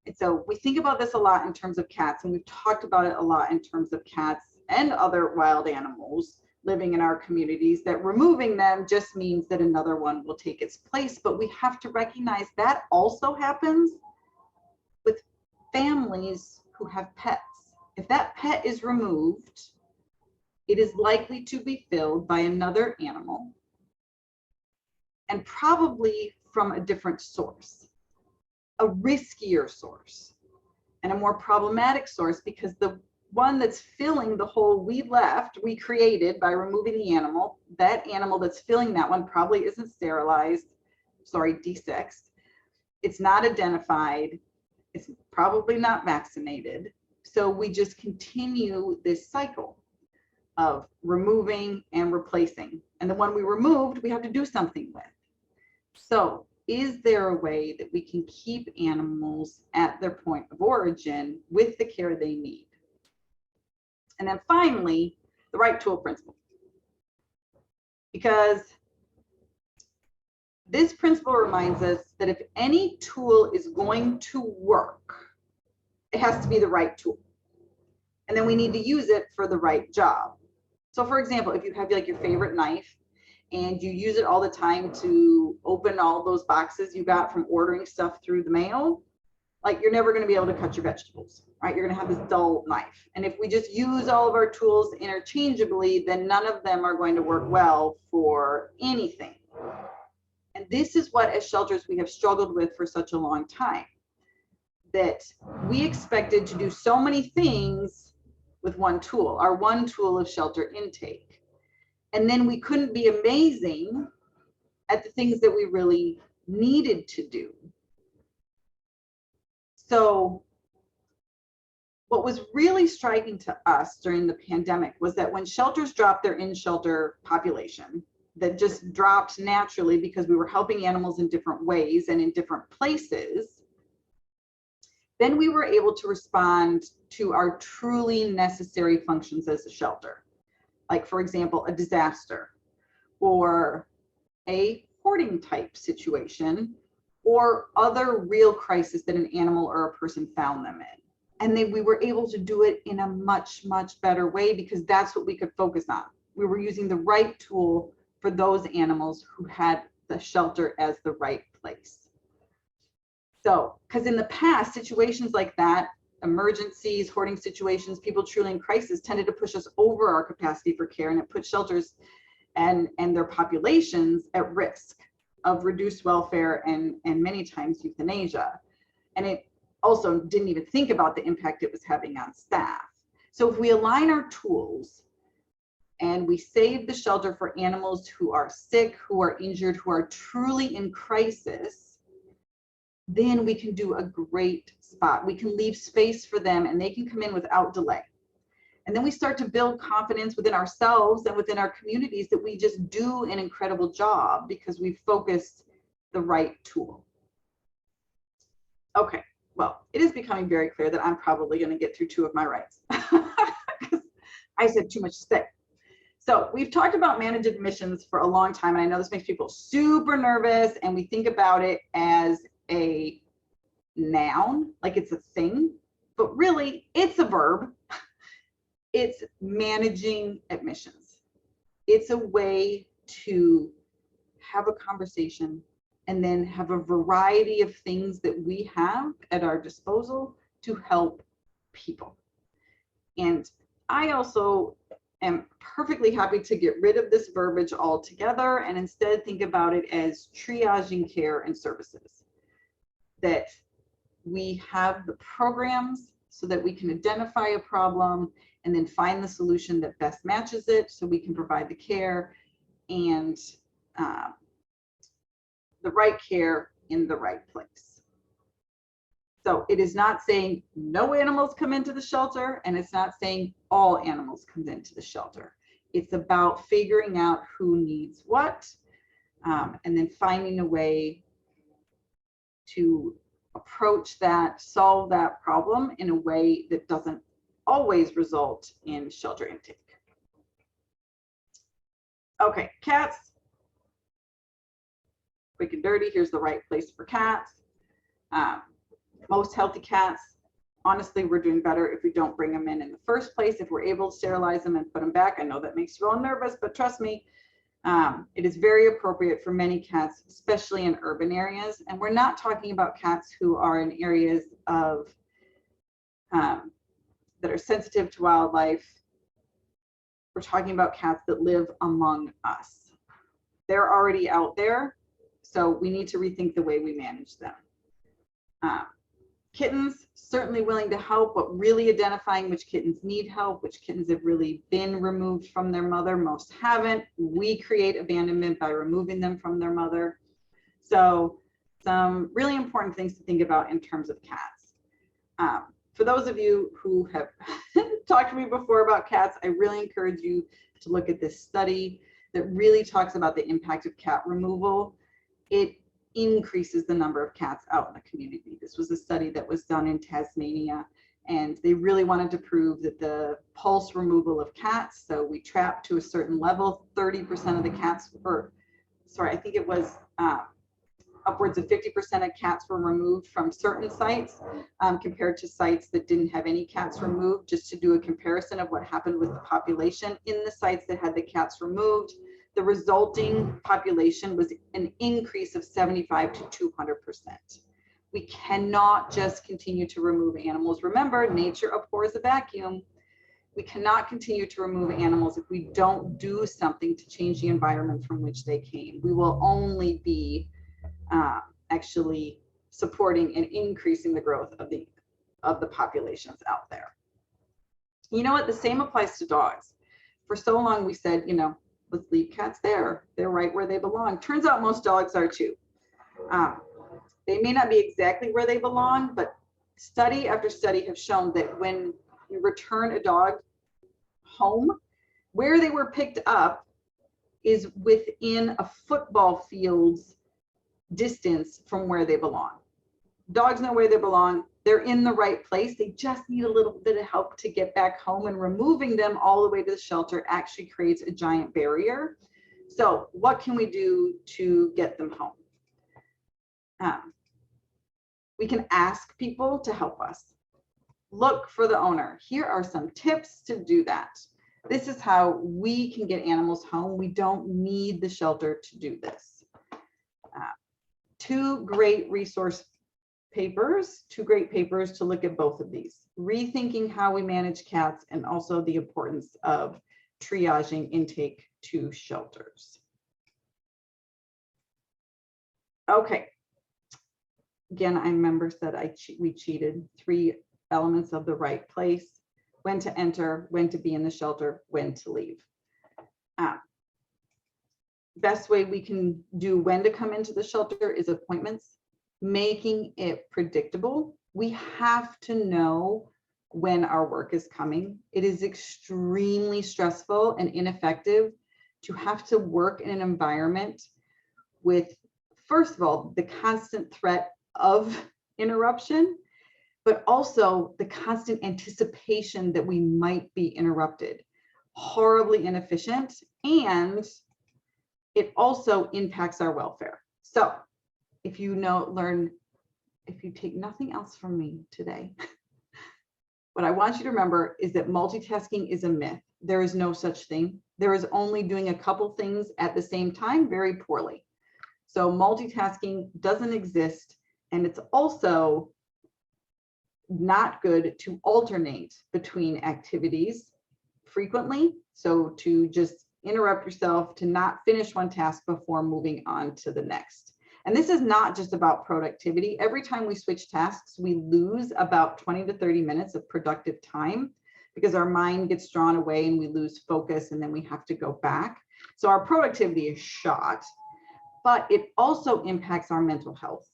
And so we think about this a lot in terms of cats, and we've talked about it a lot in terms of cats and other wild animals living in our communities, that removing them just means that another one will take its place. But we have to recognize that also happens with families who have pets. If that pet is removed, it is likely to be filled by another animal, and probably from a different source, a riskier source, and a more problematic source, because the one that's filling the hole we created by removing the animal, that animal that's filling that one probably isn't desexed. It's not identified. It's probably not vaccinated. So we just continue this cycle of removing and replacing. And the one we removed, we have to do something with. So is there a way that we can keep animals at their point of origin with the care they need? And then finally, the right tool principle. Because this principle reminds us that if any tool is going to work, it has to be the right tool. And then we need to use it for the right job. So for example, if you have like your favorite knife and you use it all the time to open all those boxes you got from ordering stuff through the mail, like you're never going to be able to cut your vegetables, right? You're going to have this dull knife. And if we just use all of our tools interchangeably, then none of them are going to work well for anything. And this is what, as shelters, we have struggled with for such a long time, that we expected to do so many things with one tool, our one tool of shelter intake. And then we couldn't be amazing at the things that we really needed to do. So what was really striking to us during the pandemic was that when shelters dropped their in-shelter population, that just dropped naturally because we were helping animals in different ways and in different places, then we were able to respond to our truly necessary functions as a shelter. Like, for example, a disaster or a hoarding type situation, or other real crisis that an animal or a person found them in. And then we were able to do it in a much, much better way because that's what we could focus on. We were using the right tool for those animals who had the shelter as the right place. So, because in the past, situations like that, emergencies, hoarding situations, people truly in crisis tended to push us over our capacity for care, and it put shelters and their populations at risk of reduced welfare and many times euthanasia. And it also didn't even think about the impact it was having on staff. So if we align our tools and we save the shelter for animals who are sick, who are injured, who are truly in crisis, then we can do a great spot. We can leave space for them and they can come in without delay. And then we start to build confidence within ourselves and within our communities that we just do an incredible job because we've focused the right tool. Okay, well, it is becoming very clear that I'm probably going to get through 2 of my rights because I said too much to say. So we've talked about managed admissions for a long time, and I know this makes people super nervous, and we think about it as a noun, like it's a thing, but really it's a verb. It's managing admissions. It's a way to have a conversation and then have a variety of things that we have at our disposal to help people. And I also am perfectly happy to get rid of this verbiage altogether and instead think about it as triaging care and services. That we have the programs so that we can identify a problem and then find the solution that best matches it so we can provide the care and the right care in the right place. So it is not saying no animals come into the shelter, and it's not saying all animals come into the shelter. It's about figuring out who needs what, and then finding a way to approach that, solve that problem in a way that doesn't always result in shelter intake. Okay, cats. Quick and dirty, here's the right place for cats. Most healthy cats, honestly, we're doing better if we don't bring them in the first place. If we're able to sterilize them and put them back, I know that makes you all nervous, but trust me, it is very appropriate for many cats, especially in urban areas. And we're not talking about cats who are in areas of that are sensitive to wildlife. We're talking about cats that live among us. They're already out there, so we need to rethink the way we manage them. Kittens, certainly willing to help, but really identifying which kittens need help, which kittens have really been removed from their mother. Most haven't. We create abandonment by removing them from their mother. So some really important things to think about in terms of cats. For those of you who have talked to me before about cats, I really encourage you to look at this study that really talks about the impact of cat removal. It increases the number of cats out in the community. This was a study that was done in Tasmania, and they really wanted to prove that the pulse removal of cats, so we trapped to a certain level, 30% of the cats, or sorry, I think it was upwards of 50% of cats were removed from certain sites compared to sites that didn't have any cats removed, just to do a comparison of what happened with the population. In the sites that had the cats removed, the resulting population was an increase of 75 to 200%. We cannot just continue to remove animals. Remember, nature abhors a vacuum. We cannot continue to remove animals if we don't do something to change the environment from which they came. We will only be actually supporting and increasing the growth of the populations out there. You know what? The same applies to dogs. For so long we said, you know, let's leave cats there. They're right where they belong. Turns out most dogs are too. They may not be exactly where they belong, but study after study have shown that when you return a dog home, where they were picked up is within a football field's distance from where they belong. Dogs know where they belong. They're in the right place. They just need a little bit of help to get back home, and removing them all the way to the shelter actually creates a giant barrier. So what can we do to get them home? We can ask people to help us. Look for the owner. Here are some tips to do that. This is how we can get animals home. We don't need the shelter to do this. Two great papers to look at both of these. Rethinking how we manage cats and also the importance of triaging intake to shelters. Okay. Again, I remember said we cheated. 3 elements of the right place: when to enter, when to be in the shelter, when to leave. Best way we can do when to come into the shelter is appointments, making it predictable. We have to know when our work is coming. It is extremely stressful and ineffective to have to work in an environment with, first of all, the constant threat of interruption, but also the constant anticipation that we might be interrupted. Horribly inefficient, and it also impacts our welfare. So if you take nothing else from me today, what I want you to remember is that multitasking is a myth. There is no such thing. There is only doing a couple things at the same time very poorly. So multitasking doesn't exist, and it's also not good to alternate between activities frequently. So to just interrupt yourself, to not finish one task before moving on to the next. And this is not just about productivity. Every time we switch tasks, we lose about 20 to 30 minutes of productive time because our mind gets drawn away and we lose focus, and then we have to go back. So our productivity is shot, but it also impacts our mental health,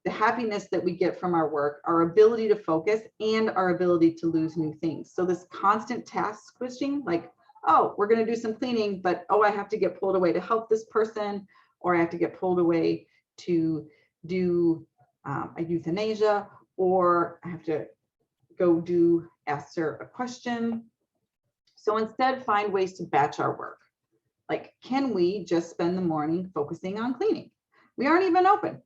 the happiness that we get from our work, our ability to focus, and our ability to lose new things. So this constant task switching, like, oh, we're going to do some cleaning, but oh, I have to get pulled away to help this person, or I have to get pulled away to do a euthanasia, or I have to go answer a question. So instead, find ways to batch our work. Like, can we just spend the morning focusing on cleaning? We aren't even open,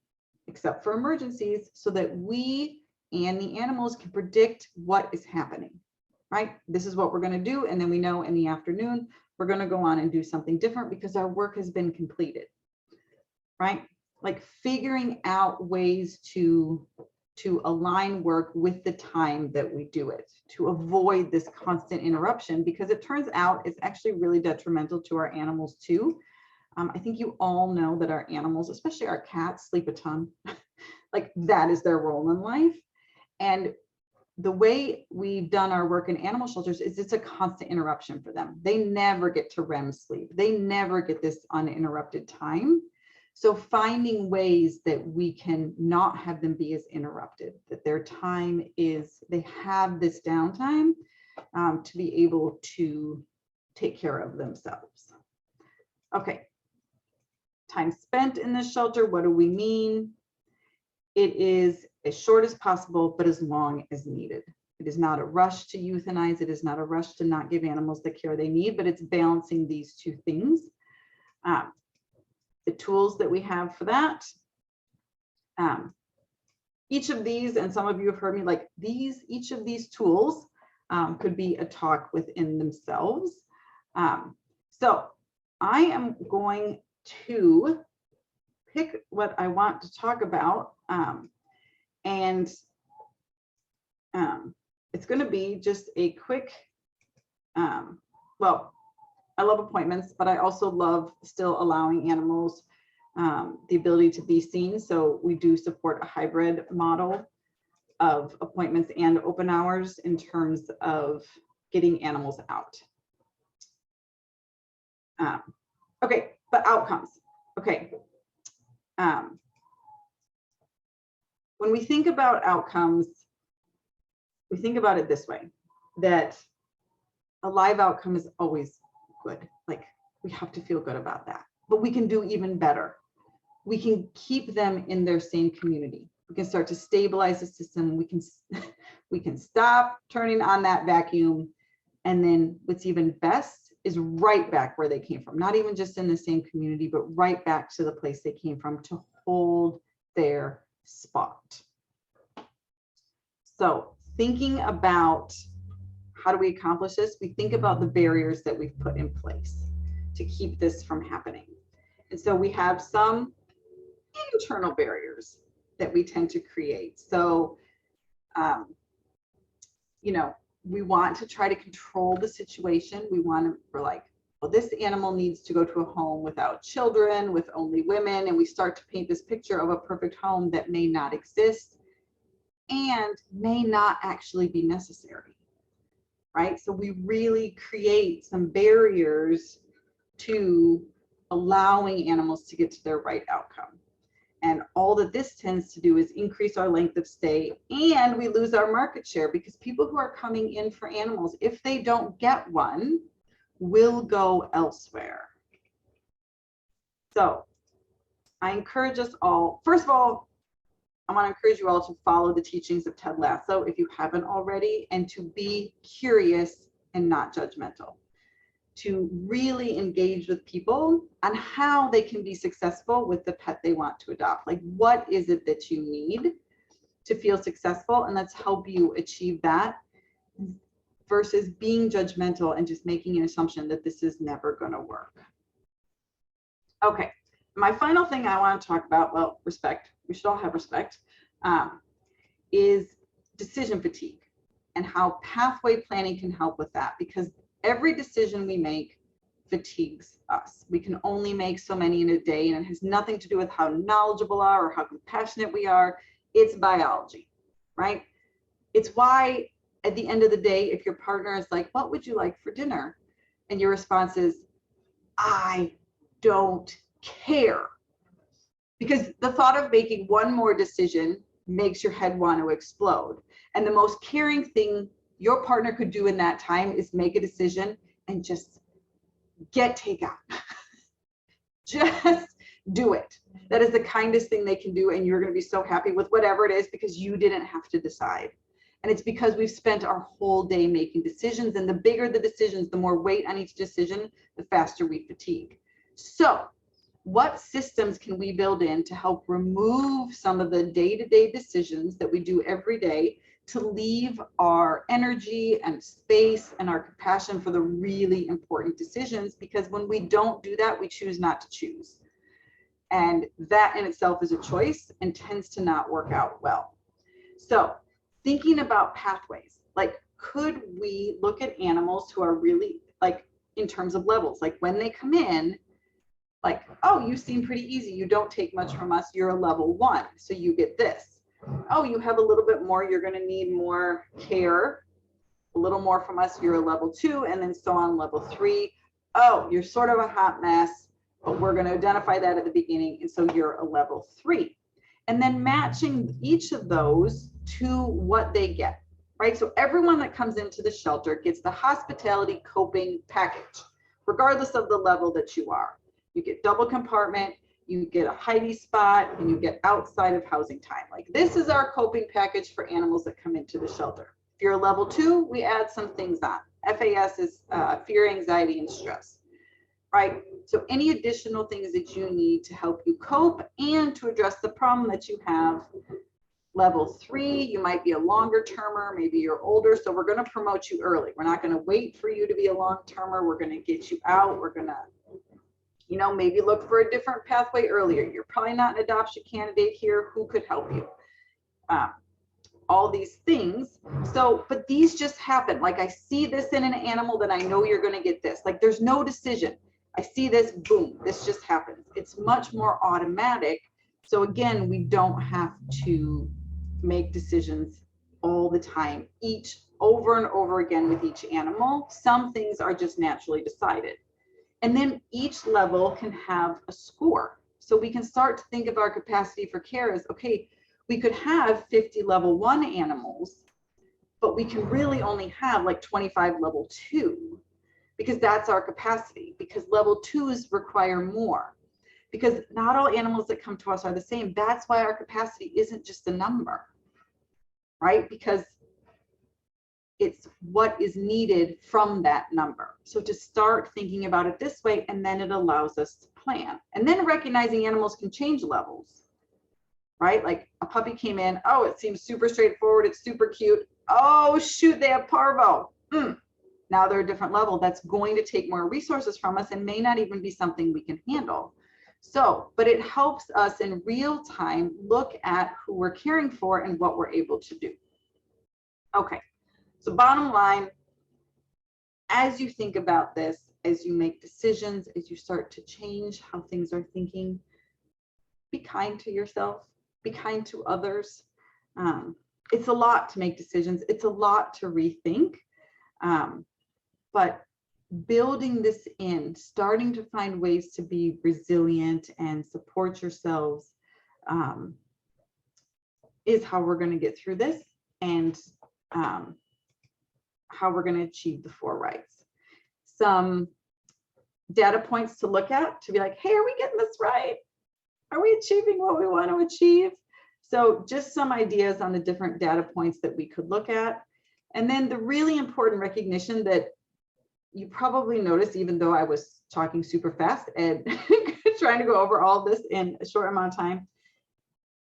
except for emergencies, so that we and the animals can predict what is happening, right? This is what we're going to do. And then we know in the afternoon, we're going to go on and do something different because our work has been completed, right? Like figuring out ways to align work with the time that we do it, to avoid this constant interruption, because it turns out it's actually really detrimental to our animals too. I think you all know that our animals, especially our cats, sleep a ton. Like that is their role in life. And the way we've done our work in animal shelters is it's a constant interruption for them. They never get to REM sleep. They never get this uninterrupted time. So finding ways that we can not have them be as interrupted, that their time is, they have this downtime to be able to take care of themselves. Okay. Time spent in the shelter, what do we mean? It is as short as possible, but as long as needed. It is not a rush to euthanize. It is not a rush to not give animals the care they need, but it's balancing these two things. The tools that we have for that. Each of these, and some of you have heard me like these, each of these tools could be a talk within themselves. So I am going to pick what I want to talk about, and it's going to be just a quick, well, I love appointments, but I also love still allowing animals the ability to be seen. So we do support a hybrid model of appointments and open hours in terms of getting animals out. Okay, but outcomes. Okay. When we think about outcomes, we think about it this way, that a live outcome is always good. Like we have to feel good about that, but we can do even better. We can keep them in their same community. We can start to stabilize the system. We can stop turning on that vacuum. And then what's even best is right back where they came from, not even just in the same community, but right back to the place they came from to hold their spot. So thinking about how do we accomplish this, we think about the barriers that we've put in place to keep this from happening. And so we have some internal barriers that we tend to create. So, you know, we want to try to control the situation. We're like, well, this animal needs to go to a home without children, with only women. And we start to paint this picture of a perfect home that may not exist and may not actually be necessary, right? So we really create some barriers to allowing animals to get to their right outcome. And all that this tends to do is increase our length of stay, and we lose our market share because people who are coming in for animals, if they don't get one, will go elsewhere. So I encourage us all, first of all, I want to encourage you all to follow the teachings of Ted Lasso if you haven't already, and to be curious and not judgmental, to really engage with people on how they can be successful with the pet they want to adopt. Like, what is it that you need to feel successful? And let's help you achieve that, versus being judgmental and just making an assumption that this is never going to work. Okay, my final thing I want to talk about, well, respect, we should all have respect, is decision fatigue and how pathway planning can help with that, because every decision we make fatigues us. We can only make so many in a day, and it has nothing to do with how knowledgeable we are or how compassionate we are. It's biology, right? It's why at the end of the day, if your partner is like, what would you like for dinner? And your response is, I don't care. Because the thought of making one more decision makes your head want to explode. And the most caring thing your partner could do in that time is make a decision and just get takeout. Just do it. That is the kindest thing they can do, and you're going to be so happy with whatever it is because you didn't have to decide. And it's because we've spent our whole day making decisions, and the bigger the decisions, the more weight on each decision, the faster we fatigue. So what systems can we build in to help remove some of the day-to-day decisions that we do every day, to leave our energy and space and our compassion for the really important decisions? Because when we don't do that, we choose not to choose. And that in itself is a choice and tends to not work out well. So thinking about pathways, like, could we look at animals who are really, like, in terms of levels, like when they come in, like, oh, you seem pretty easy, you don't take much from us, you're a level 1, so you get this. Oh, you have a little bit more, you're going to need more care, a little more from us, you're a level 2, and then so on, level 3. Oh, you're sort of a hot mess, but we're going to identify that at the beginning, and so you're a level 3. And then matching each of those to what they get, right? So everyone that comes into the shelter gets the hospitality coping package, regardless of the level that you are. You get double compartment, you get a hidey spot, and you get outside of housing time. Like, this is our coping package for animals that come into the shelter. If you're a level 2, we add some things on. FAS is fear, anxiety, and stress, right? So any additional things that you need to help you cope and to address the problem that you have. Level 3, you might be a longer termer, maybe you're older, so we're going to promote you early. We're not going to wait for you to be a long termer. We're going to get you out. We're going to, you know, maybe look for a different pathway earlier. You're probably not an adoption candidate here. Who could help you? All these things. So, but these just happen. Like, I see this in an animal, then I know you're going to get this. Like, there's no decision. I see this, boom, this just happens. It's much more automatic. So again, we don't have to make decisions all the time, each over and over again with each animal. Some things are just naturally decided. And then each level can have a score. So we can start to think of our capacity for care as, okay, we could have 50 level 1 animals, but we can really only have like 25 level 2, because that's our capacity, because level 2s require more. Because not all animals that come to us are the same. That's why our capacity isn't just a number, right? Because it's what is needed from that number. So to start thinking about it this way, and then it allows us to plan. And then recognizing animals can change levels, right? Like a puppy came in, oh, it seems super straightforward, it's super cute. Oh shoot, they have parvo. Now they're a different level. That's going to take more resources from us and may not even be something we can handle. So, but it helps us in real time look at who we're caring for and what we're able to do. Okay, so bottom line, as you think about this, as you make decisions, as you start to change how things are thinking, be kind to yourself, be kind to others. It's a lot to make decisions. It's a lot to rethink. But building this in, starting to find ways to be resilient and support yourselves is how we're going to get through this, and how we're going to achieve the 4 rights. Some data points to look at to be like, hey, are we getting this right? Are we achieving what we want to achieve? So just some ideas on the different data points that we could look at. And then the really important recognition that you probably noticed, even though I was talking super fast and trying to go over all of this in a short amount of time,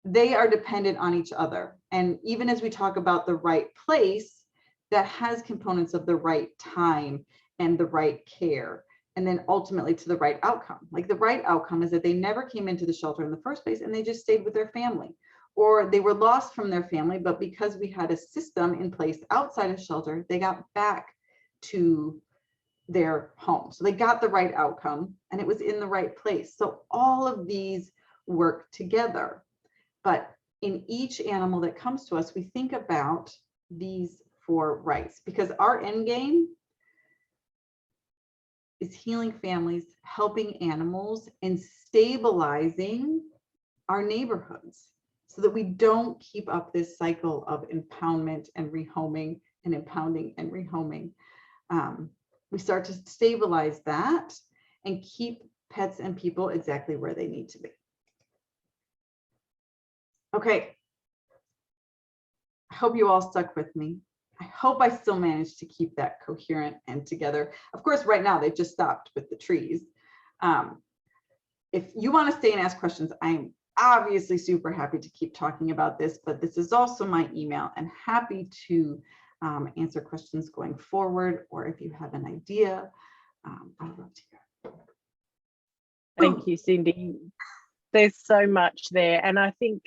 they are dependent on each other. And even as we talk about the right place, that has components of the right time and the right care, and then ultimately to the right outcome. Like the right outcome is that they never came into the shelter in the first place and they just stayed with their family, or they were lost from their family, but because we had a system in place outside of shelter, they got back to their home. So they got the right outcome and it was in the right place. So all of these work together. But in each animal that comes to us, we think about these 4 rights, because our end game is healing families, helping animals, and stabilizing our neighborhoods so that we don't keep up this cycle of impoundment and rehoming and impounding and rehoming. We start to stabilize that and keep pets and people exactly where they need to be. Okay. I hope you all stuck with me. I hope I still managed to keep that coherent and together. Of course, right now they've just stopped with the trees. If you want to stay and ask questions, I'm obviously super happy to keep talking about this, but this is also my email, and happy to answer questions going forward, or if you have an idea, I'd love to hear. Thank you, Cindy. There's so much there, and I think,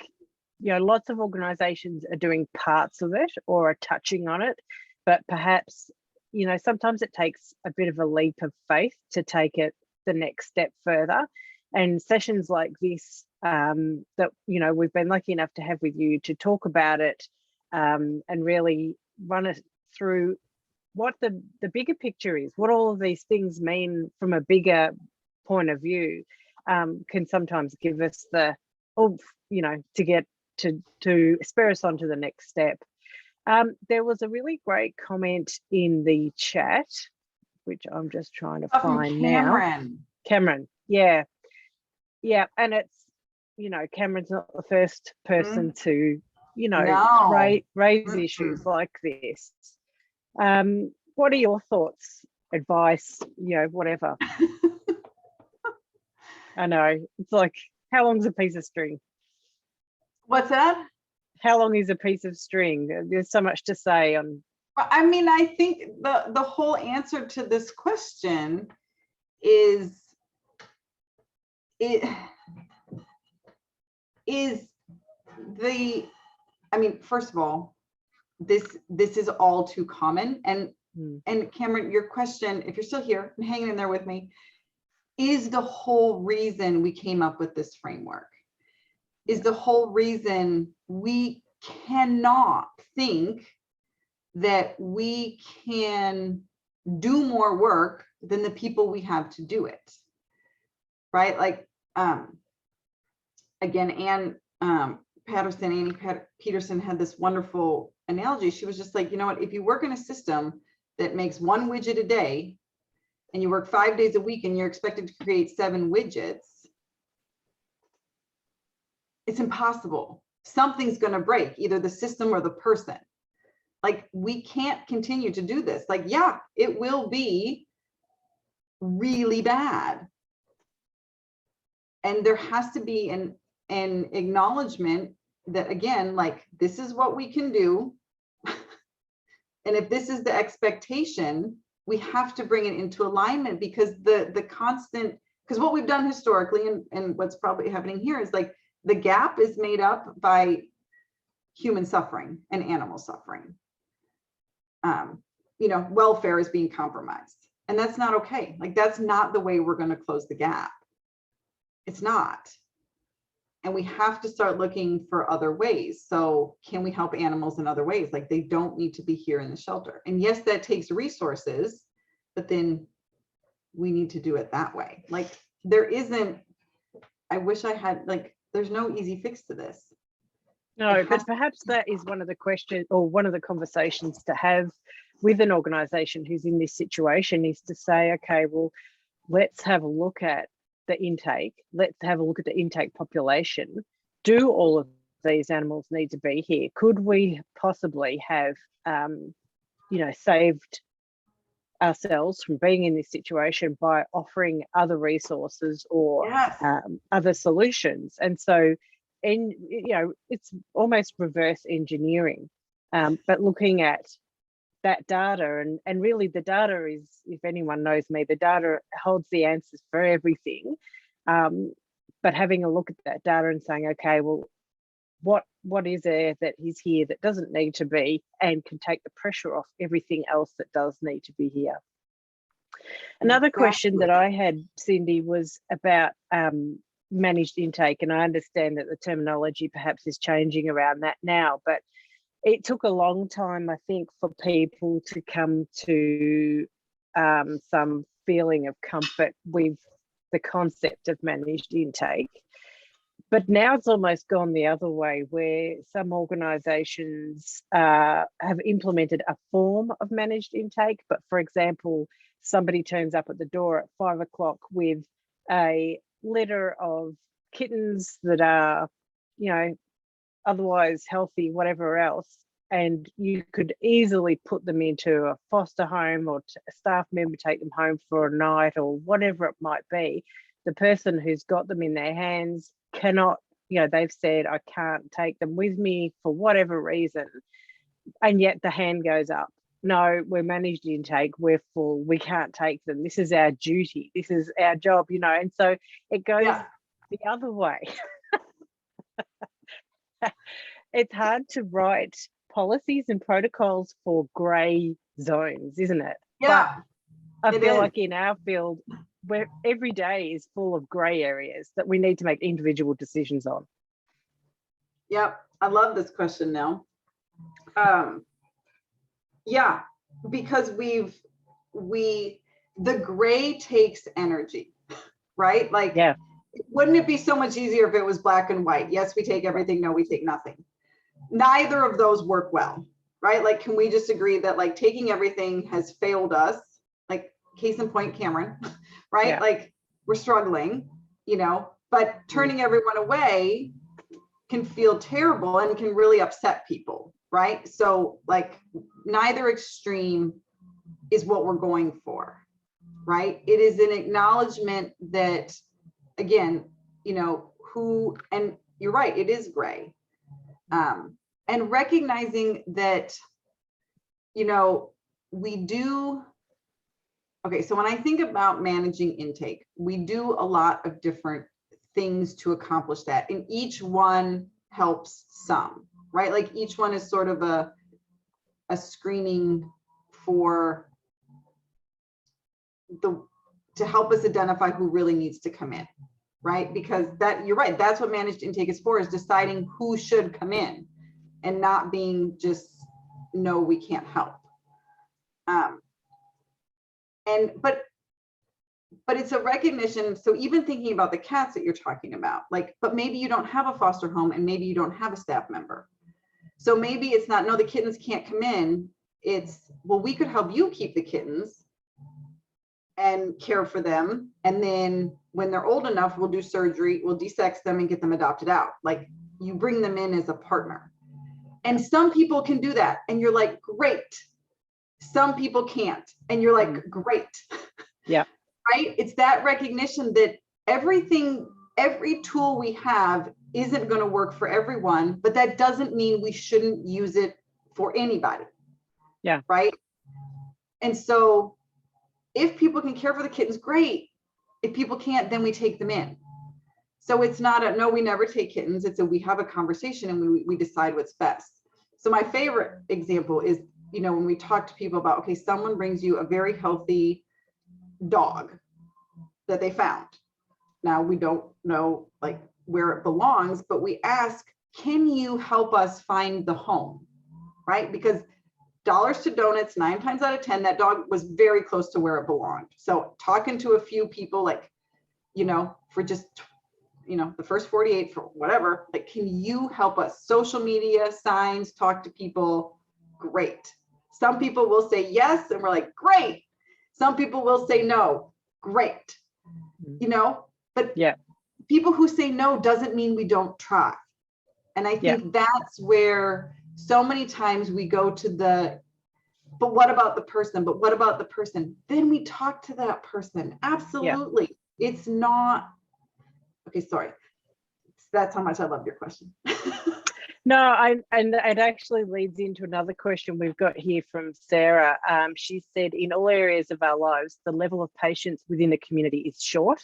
you know, lots of organizations are doing parts of it or are touching on it, but perhaps, you know, sometimes it takes a bit of a leap of faith to take it the next step further. And sessions like this that, you know, we've been lucky enough to have with you to talk about it and really run it through what the bigger picture is, what all of these things mean from a bigger point of view, can sometimes give us the oomph, you know, to get to spur us on to the next step. There was a really great comment in the chat, which I'm just trying to find now. Cameron, yeah, and it's, you know, Cameron's not the first person to, you know, raise issues like this. What are your thoughts, advice, you know, whatever? I know, it's like, how long's a piece of string? What's that? How long is a piece of string? There's so much to say on. I mean, I think the whole answer to this question is I mean, first of all, this is all too common. And Cameron, your question, if you're still here and hanging in there with me, is the whole reason we came up with this framework, is the whole reason we cannot think that we can do more work than the people we have to do it, right? Like, again, Annie Peterson had this wonderful analogy. She was just like, you know what, if you work in a system that makes 1 widget a day and you work 5 days a week and you're expected to create 7 widgets, it's impossible. Something's going to break, either the system or the person. Like, we can't continue to do this. Like, yeah, it will be really bad. And there has to be an acknowledgement that again, like, this is what we can do. And if this is the expectation, we have to bring it into alignment, because the constant, because what we've done historically, and what's probably happening here, is like the gap is made up by human suffering and animal suffering. You know, welfare is being compromised, and that's not okay. Like, that's not the way we're going to close the gap. It's not. And we have to start looking for other ways. So can we help animals in other ways? Like, they don't need to be here in the shelter. And yes, that takes resources, but then we need to do it that way. Like, there isn't, I wish I had, like, there's no easy fix to this. No, but perhaps that is one of the questions, or one of the conversations to have with an organisation who's in this situation, is to say, okay, well, let's have a look at the intake. Let's have a look at the intake population. Do all of these animals need to be here? Could we possibly have, you know, saved ourselves from being in this situation by offering other resources or Yes. other solutions? And so, and you know, it's almost reverse engineering, but looking at that data, and really the data is, if anyone knows me, the data holds the answers for everything, but having a look at that data and saying, okay, well, what is there that is here that doesn't need to be, and can take the pressure off everything else that does need to be here. Another question that I had, Cindy, was about managed intake, and I understand that the terminology perhaps is changing around that now, but it took a long time, I think, for people to come to some feeling of comfort with the concept of managed intake. But now it's almost gone the other way, where some organisations have implemented a form of managed intake. But for example, somebody turns up at the door at 5 o'clock with a litter of kittens that are, you know, otherwise healthy, whatever else, and you could easily put them into a foster home, or a staff member take them home for a night, or whatever it might be. The person who's got them in their hands cannot, you know, they've said, I can't take them with me for whatever reason, and yet the hand goes up. No, we're managed intake, we're full, we can't take them. This is our duty, this is our job, you know. And so it goes the other way. It's hard to write policies and protocols for grey zones, isn't it? Yeah. But I feel like in our field, where every day is full of grey areas that we need to make individual decisions on. Yep. I love this question now. Yeah, because the gray takes energy, right? Like, yeah. Wouldn't it be so much easier if it was black and white? Yes, we take everything. No, we take nothing. Neither of those work well, right? Like, can we just agree that, like, taking everything has failed us? Like, case in point, Cameron, right? Yeah. Like, we're struggling, you know, but turning everyone away can feel terrible and can really upset people, right? So, like, neither extreme is what we're going for, right? It is an acknowledgement that, again, you know, and you're right, it is gray. And recognizing that, you know, we do, okay, so when I think about managing intake, we do a lot of different things to accomplish that, and each one helps some, right? Like, each one is sort of a screening for to help us identify who really needs to come in, right? Because that, you're right, that's what managed intake is for, is deciding who should come in, and not being just, no, we can't help. But it's a recognition. So even thinking about the cats that you're talking about, like, but maybe you don't have a foster home, and maybe you don't have a staff member. So maybe it's not, no, the kittens can't come in. It's, well, we could help you keep the kittens and care for them. And then when they're old enough, we'll do surgery, we'll de-sex them and get them adopted out. Like, you bring them in as a partner. And some people can do that, and you're like, great. Some people can't, and you're like, great. Yeah. Right? It's that recognition that everything, every tool we have isn't going to work for everyone, but that doesn't mean we shouldn't use it for anybody. Yeah. Right. And so if people can care for the kittens, great. If people can't, then we take them in. So it's not a, no, we never take kittens. It's a, we have a conversation and we decide what's best. So my favorite example is, you know, when we talk to people about, okay, someone brings you a very healthy dog that they found. Now we don't know like where it belongs, but we ask, can you help us find the home? Right? Because dollars to donuts, 9 times out of 10, that dog was very close to where it belonged. So talking to a few people, like, you know, for just, you know, the first 48 for whatever, like, can you help us? Social media, signs, talk to people. Great. Some people will say yes. And we're like, great. Some people will say no. Great. You know, but yeah, people who say no doesn't mean we don't try. And I think that's where so many times we go to the, but what about the person? But what about the person? Then we talk to that person. Absolutely. Yeah. It's not, okay, sorry. That's how much I love your question. No, and it actually leads into another question we've got here from Sarah. She said, in all areas of our lives, the level of patience within the community is short.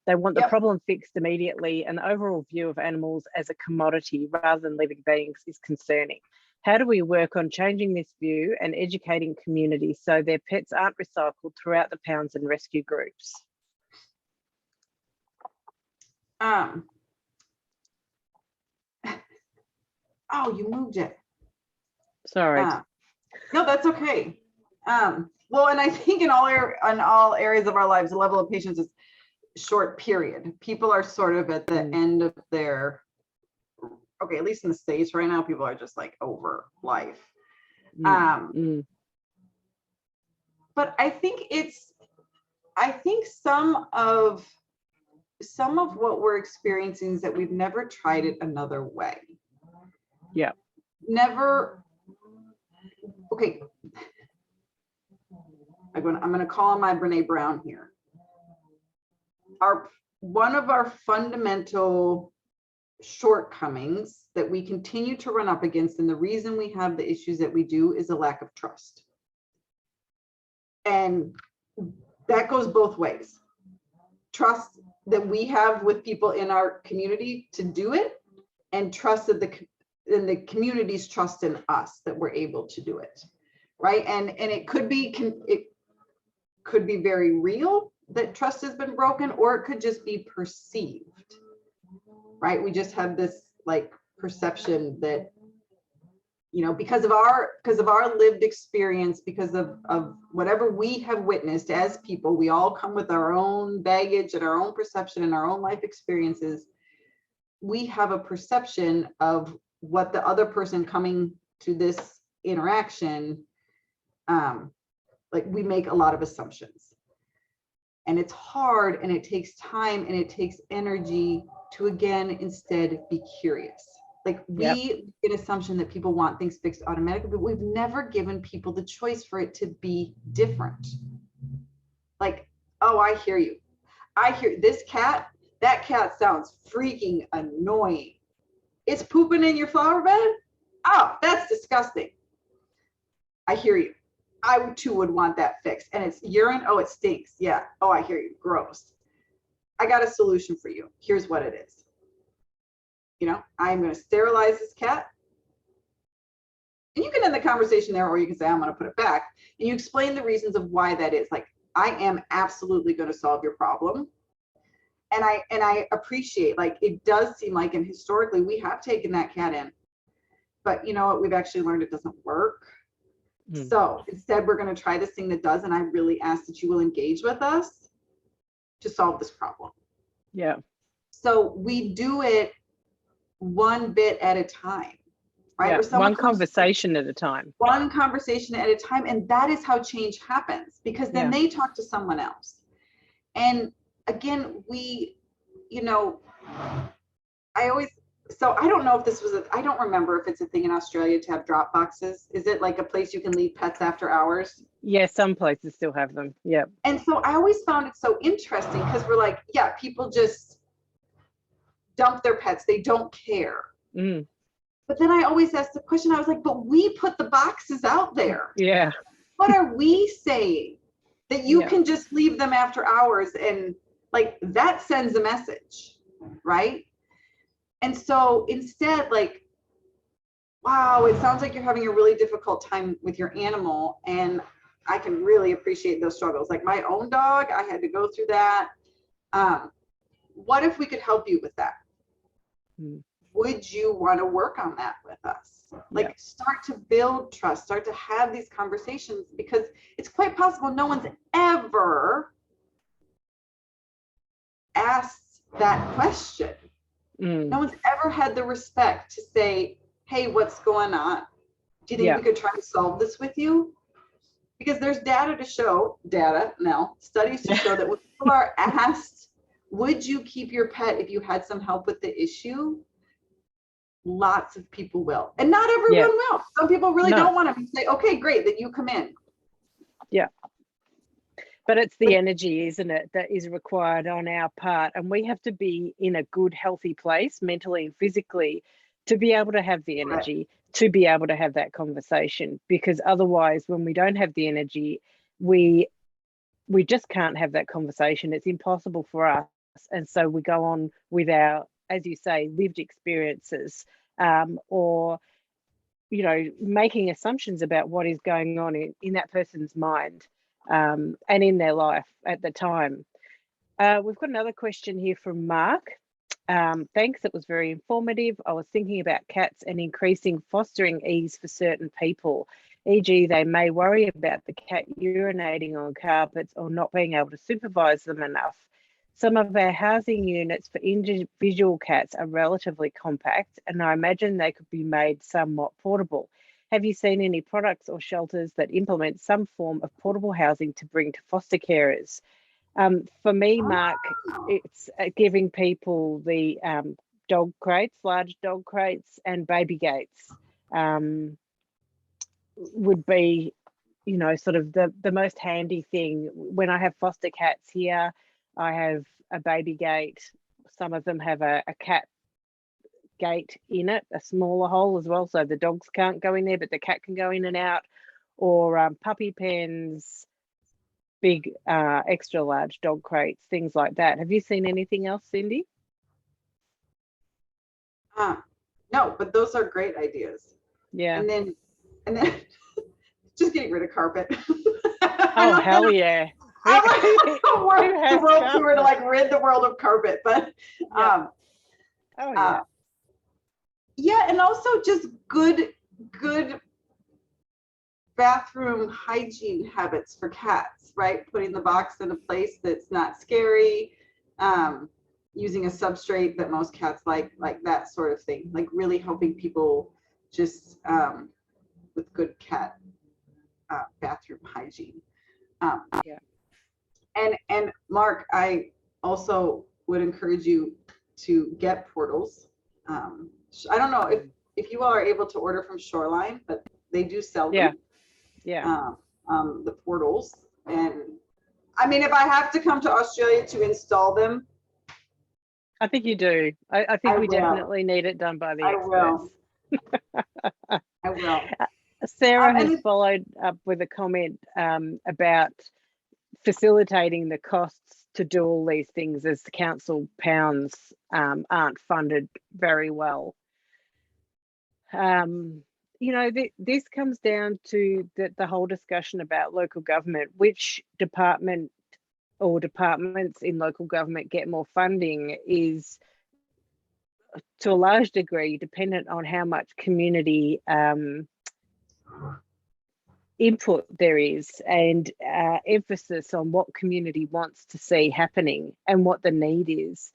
They want the problem fixed immediately. An overall view of animals as a commodity rather than living beings is concerning. How do we work on changing this view and educating community so their pets aren't recycled throughout the pounds and rescue groups? Oh, you moved it. Sorry. No, that's okay. Well, and I think in all areas of our lives, the level of patience is short period. People are sort of at the end of their, okay, at least in the States right now, people are just like over life. But I think some of what we're experiencing is that we've never tried it another way. Yeah. Never. Okay. I'm going to call on my Brene Brown here. One of our fundamental shortcomings that we continue to run up against, and the reason we have the issues that we do, is a lack of trust. And that goes both ways. Trust that we have with people in our community to do it, and trust that the community's trust in us that we're able to do it, right? And it could be very real that trust has been broken, or it could just be perceived, right? We just have this like perception that, you know, because of our lived experience, because of whatever we have witnessed as people, we all come with our own baggage and our own perception and our own life experiences. We have a perception of what the other person coming to this interaction, like we make a lot of assumptions. And it's hard, and it takes time, and it takes energy to, again, instead be curious. Like we make an assumption that people want things fixed automatically, but we've never given people the choice for it to be different. Like, oh, I hear you. I hear this cat, that cat sounds freaking annoying. It's pooping in your flower bed? Oh, that's disgusting. I hear you. I too would want that fixed. And it's urine. Oh, it stinks. Yeah. Oh, I hear you. Gross. I got a solution for you. Here's what it is. You know, I'm going to sterilize this cat. And you can end the conversation there, or you can say, I'm going to put it back. And you explain the reasons of why that is. Like, I am absolutely going to solve your problem. And I appreciate, like, it does seem like, and historically we have taken that cat in, but you know what, we've actually learned it doesn't work. So instead we're going to try this thing that does, and I really ask that you will engage with us to solve this problem. Yeah. So we do it one bit at a time, right? Yeah, one conversation at a time. One conversation at a time. And that is how change happens, because then they talk to someone else. And again, we, you know, so I don't know if this was, I don't remember if it's a thing in Australia to have drop boxes. Is it like a place you can leave pets after hours? Yeah, some places still have them. Yeah. And so I always found it so interesting, because we're like, yeah, people just, dump their pets. They don't care. Mm. But then I always ask the question, I was like, but we put the boxes out there. Yeah. What are we saying? That you Yeah. can just leave them after hours, and like that sends a message, right? And so instead, like, wow, it sounds like you're having a really difficult time with your animal, and I can really appreciate those struggles. Like my own dog, I had to go through that. What if we could help you with that? Mm. Would you want to work on that with us? Like, Yeah. start to build trust, start to have these conversations, because it's quite possible no one's ever asked that question. Mm. No one's ever had the respect to say, hey, what's going on? Do you think we could try to solve this with you? Because there's studies to show that when people are asked, would you keep your pet if you had some help with the issue? Lots of people will. And not everyone will. Some people really don't want to say, okay, great, then you come in. Yeah. But it's the energy, isn't it, that is required on our part. And we have to be in a good, healthy place, mentally and physically, to be able to have the energy, to be able to have that conversation. Because otherwise, when we don't have the energy, we just can't have that conversation. It's impossible for us. And so we go on with our, as you say, lived experiences, or, you know, making assumptions about what is going on in that person's mind, and in their life at the time. We've got another question here from Mark. Thanks, it was very informative. I was thinking about cats and increasing fostering ease for certain people, e.g. they may worry about the cat urinating on carpets or not being able to supervise them enough. Some of our housing units for individual cats are relatively compact, and I imagine they could be made somewhat portable. Have you seen any products or shelters that implement some form of portable housing to bring to foster carers? For me, Mark, it's giving people the dog crates, large dog crates, and baby gates would be, you know, sort of the most handy thing. When I have foster cats here, I have a baby gate. Some of them have a cat gate in it, a smaller hole as well, so the dogs can't go in there, but the cat can go in and out. Or puppy pens, big extra large dog crates, things like that. Have you seen anything else, Cindy? No, but those are great ideas. Yeah. And then just getting rid of carpet. Oh, hell yeah. I like world tour to like rid the world of carpet, but yeah, and also just good bathroom hygiene habits for cats, right? Putting the box in a place that's not scary, using a substrate that most cats like that sort of thing, like really helping people just with good cat bathroom hygiene. And Mark, I also would encourage you to get portals. I don't know if you all are able to order from Shoreline, but they do sell them. The portals. And I mean, if I have to come to Australia to install them, I think you do. I think we definitely need it done by the experts. I will. Sarah has followed up with a comment about facilitating the costs to do all these things, as the council pounds aren't funded very well. You know, this comes down to the whole discussion about local government. Which department or departments in local government get more funding is, to a large degree, dependent on how much community input there is, and emphasis on what community wants to see happening and what the need is.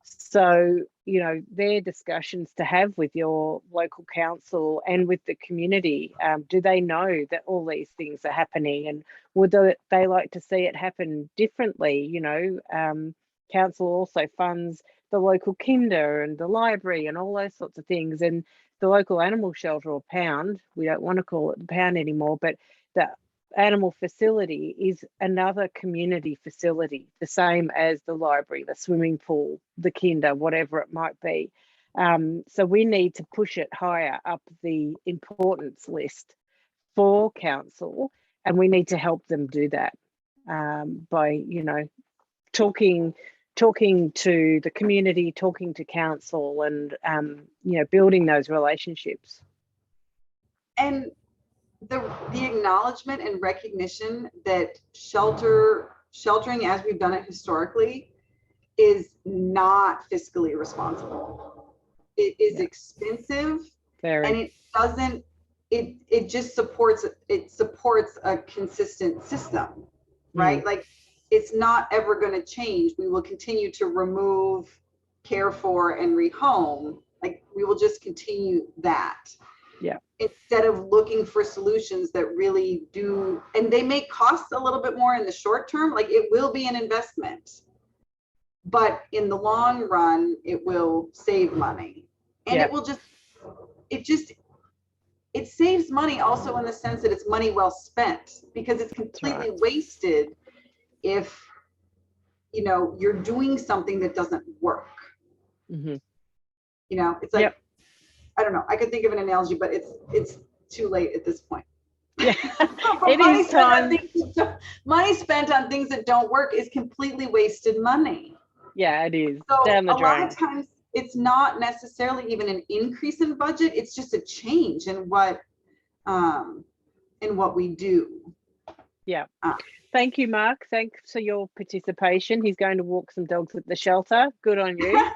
So, you know, they're discussions to have with your local council and with the community. Do they know that all these things are happening, and would they like to see it happen differently? You know, council also funds the local kinder and the library and all those sorts of things, and the local animal shelter, or pound, we don't want to call it the pound anymore, but the animal facility is another community facility, the same as the library, the swimming pool, the kinder, whatever it might be. So we need to push it higher up the importance list for council, and we need to help them do that by, you know, talking to the community, talking to council, and you know, building those relationships. And the acknowledgement and recognition that sheltering as we've done it historically is not fiscally responsible. It is expensive. Very. And it doesn't, it just supports a consistent system, right? Like, it's not ever going to change. We will continue to remove, care for, and rehome. Like, we will just continue that. Yeah. Instead of looking for solutions that really do, and they may cost a little bit more in the short term, like it will be an investment, but in the long run, it will save money. And it will it saves money also in the sense that it's money well spent, because it's completely wasted if, you know, you're doing something that doesn't work. You know, it's like, I don't know, I could think of an analogy, but it's too late at this point. Yeah, it is time. Money spent on things that don't work is completely wasted money. Yeah, it is. So down the drain. A lot of times it's not necessarily even an increase in budget. It's just a change in what we do. Yeah. Thank you, Mark. Thanks for your participation. He's going to walk some dogs at the shelter. Good on you.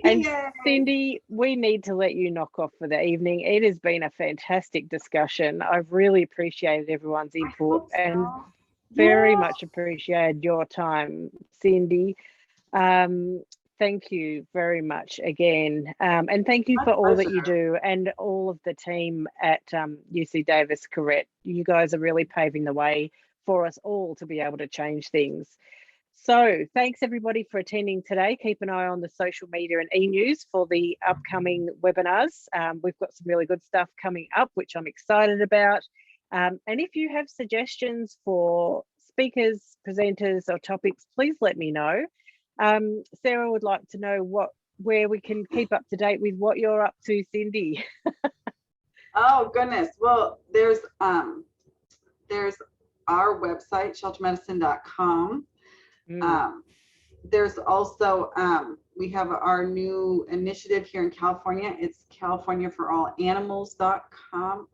And Cindy, we need to let you knock off for the evening. It has been a fantastic discussion. I've really appreciated everyone's input and very much appreciated your time, Cindy. Thank you very much again. And thank you for all that you do, and all of the team at UC Davis Koret. You guys are really paving the way for us all to be able to change things. So thanks everybody for attending today. Keep an eye on the social media and e-news for the upcoming webinars. We've got some really good stuff coming up, which I'm excited about. And if you have suggestions for speakers, presenters, or topics, please let me know. Sarah would like to know where we can keep up to date with what you're up to, Cindy. Oh goodness. Well, there's our website, sheltermedicine.com. There's also, we have our new initiative here in California. It's californiaforallanimals.com.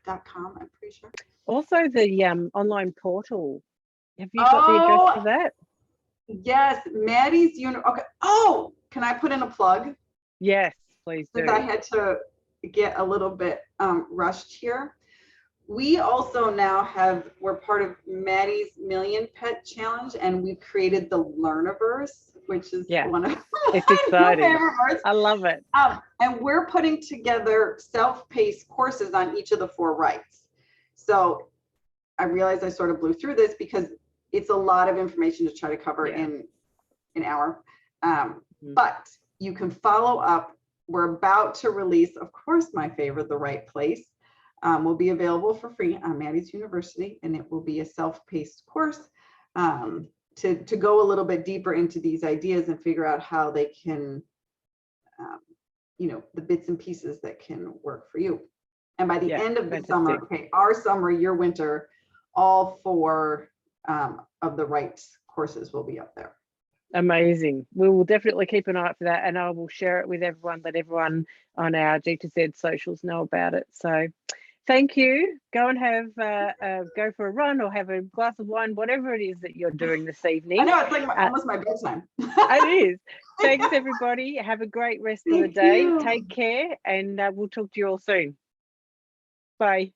.com, I'm pretty sure. Also the online portal. Have you got the address for that? Yes, Maddie's okay. Oh, can I put in a plug? Yes, please do. Since I had to get a little bit rushed here. We also now we're part of Maddie's Million Pet Challenge, and we've created the Learniverse, which is one of it's exciting. My favorite words. I love it. And we're putting together self-paced courses on each of the 4 rights. So I realized I sort of blew through this because it's a lot of information to try to cover in an hour. But you can follow up. We're about to release, of course, my favorite, The Right Place. Will be available for free on Maddie's University, and it will be a self-paced course to go a little bit deeper into these ideas and figure out how they can, you know, the bits and pieces that can work for you. And by the end of the summer, our summer, your winter, all 4 of the rights courses will be up there. Amazing. We will definitely keep an eye out for that, and I will share it with everyone, let everyone on our G2Z socials know about it. So thank you. Go and have go for a run or have a glass of wine, whatever it is that you're doing this evening. I know, it's like almost my bedtime. It is. Thanks everybody. Have a great rest of the day. Take care, and we'll talk to you all soon. Bye.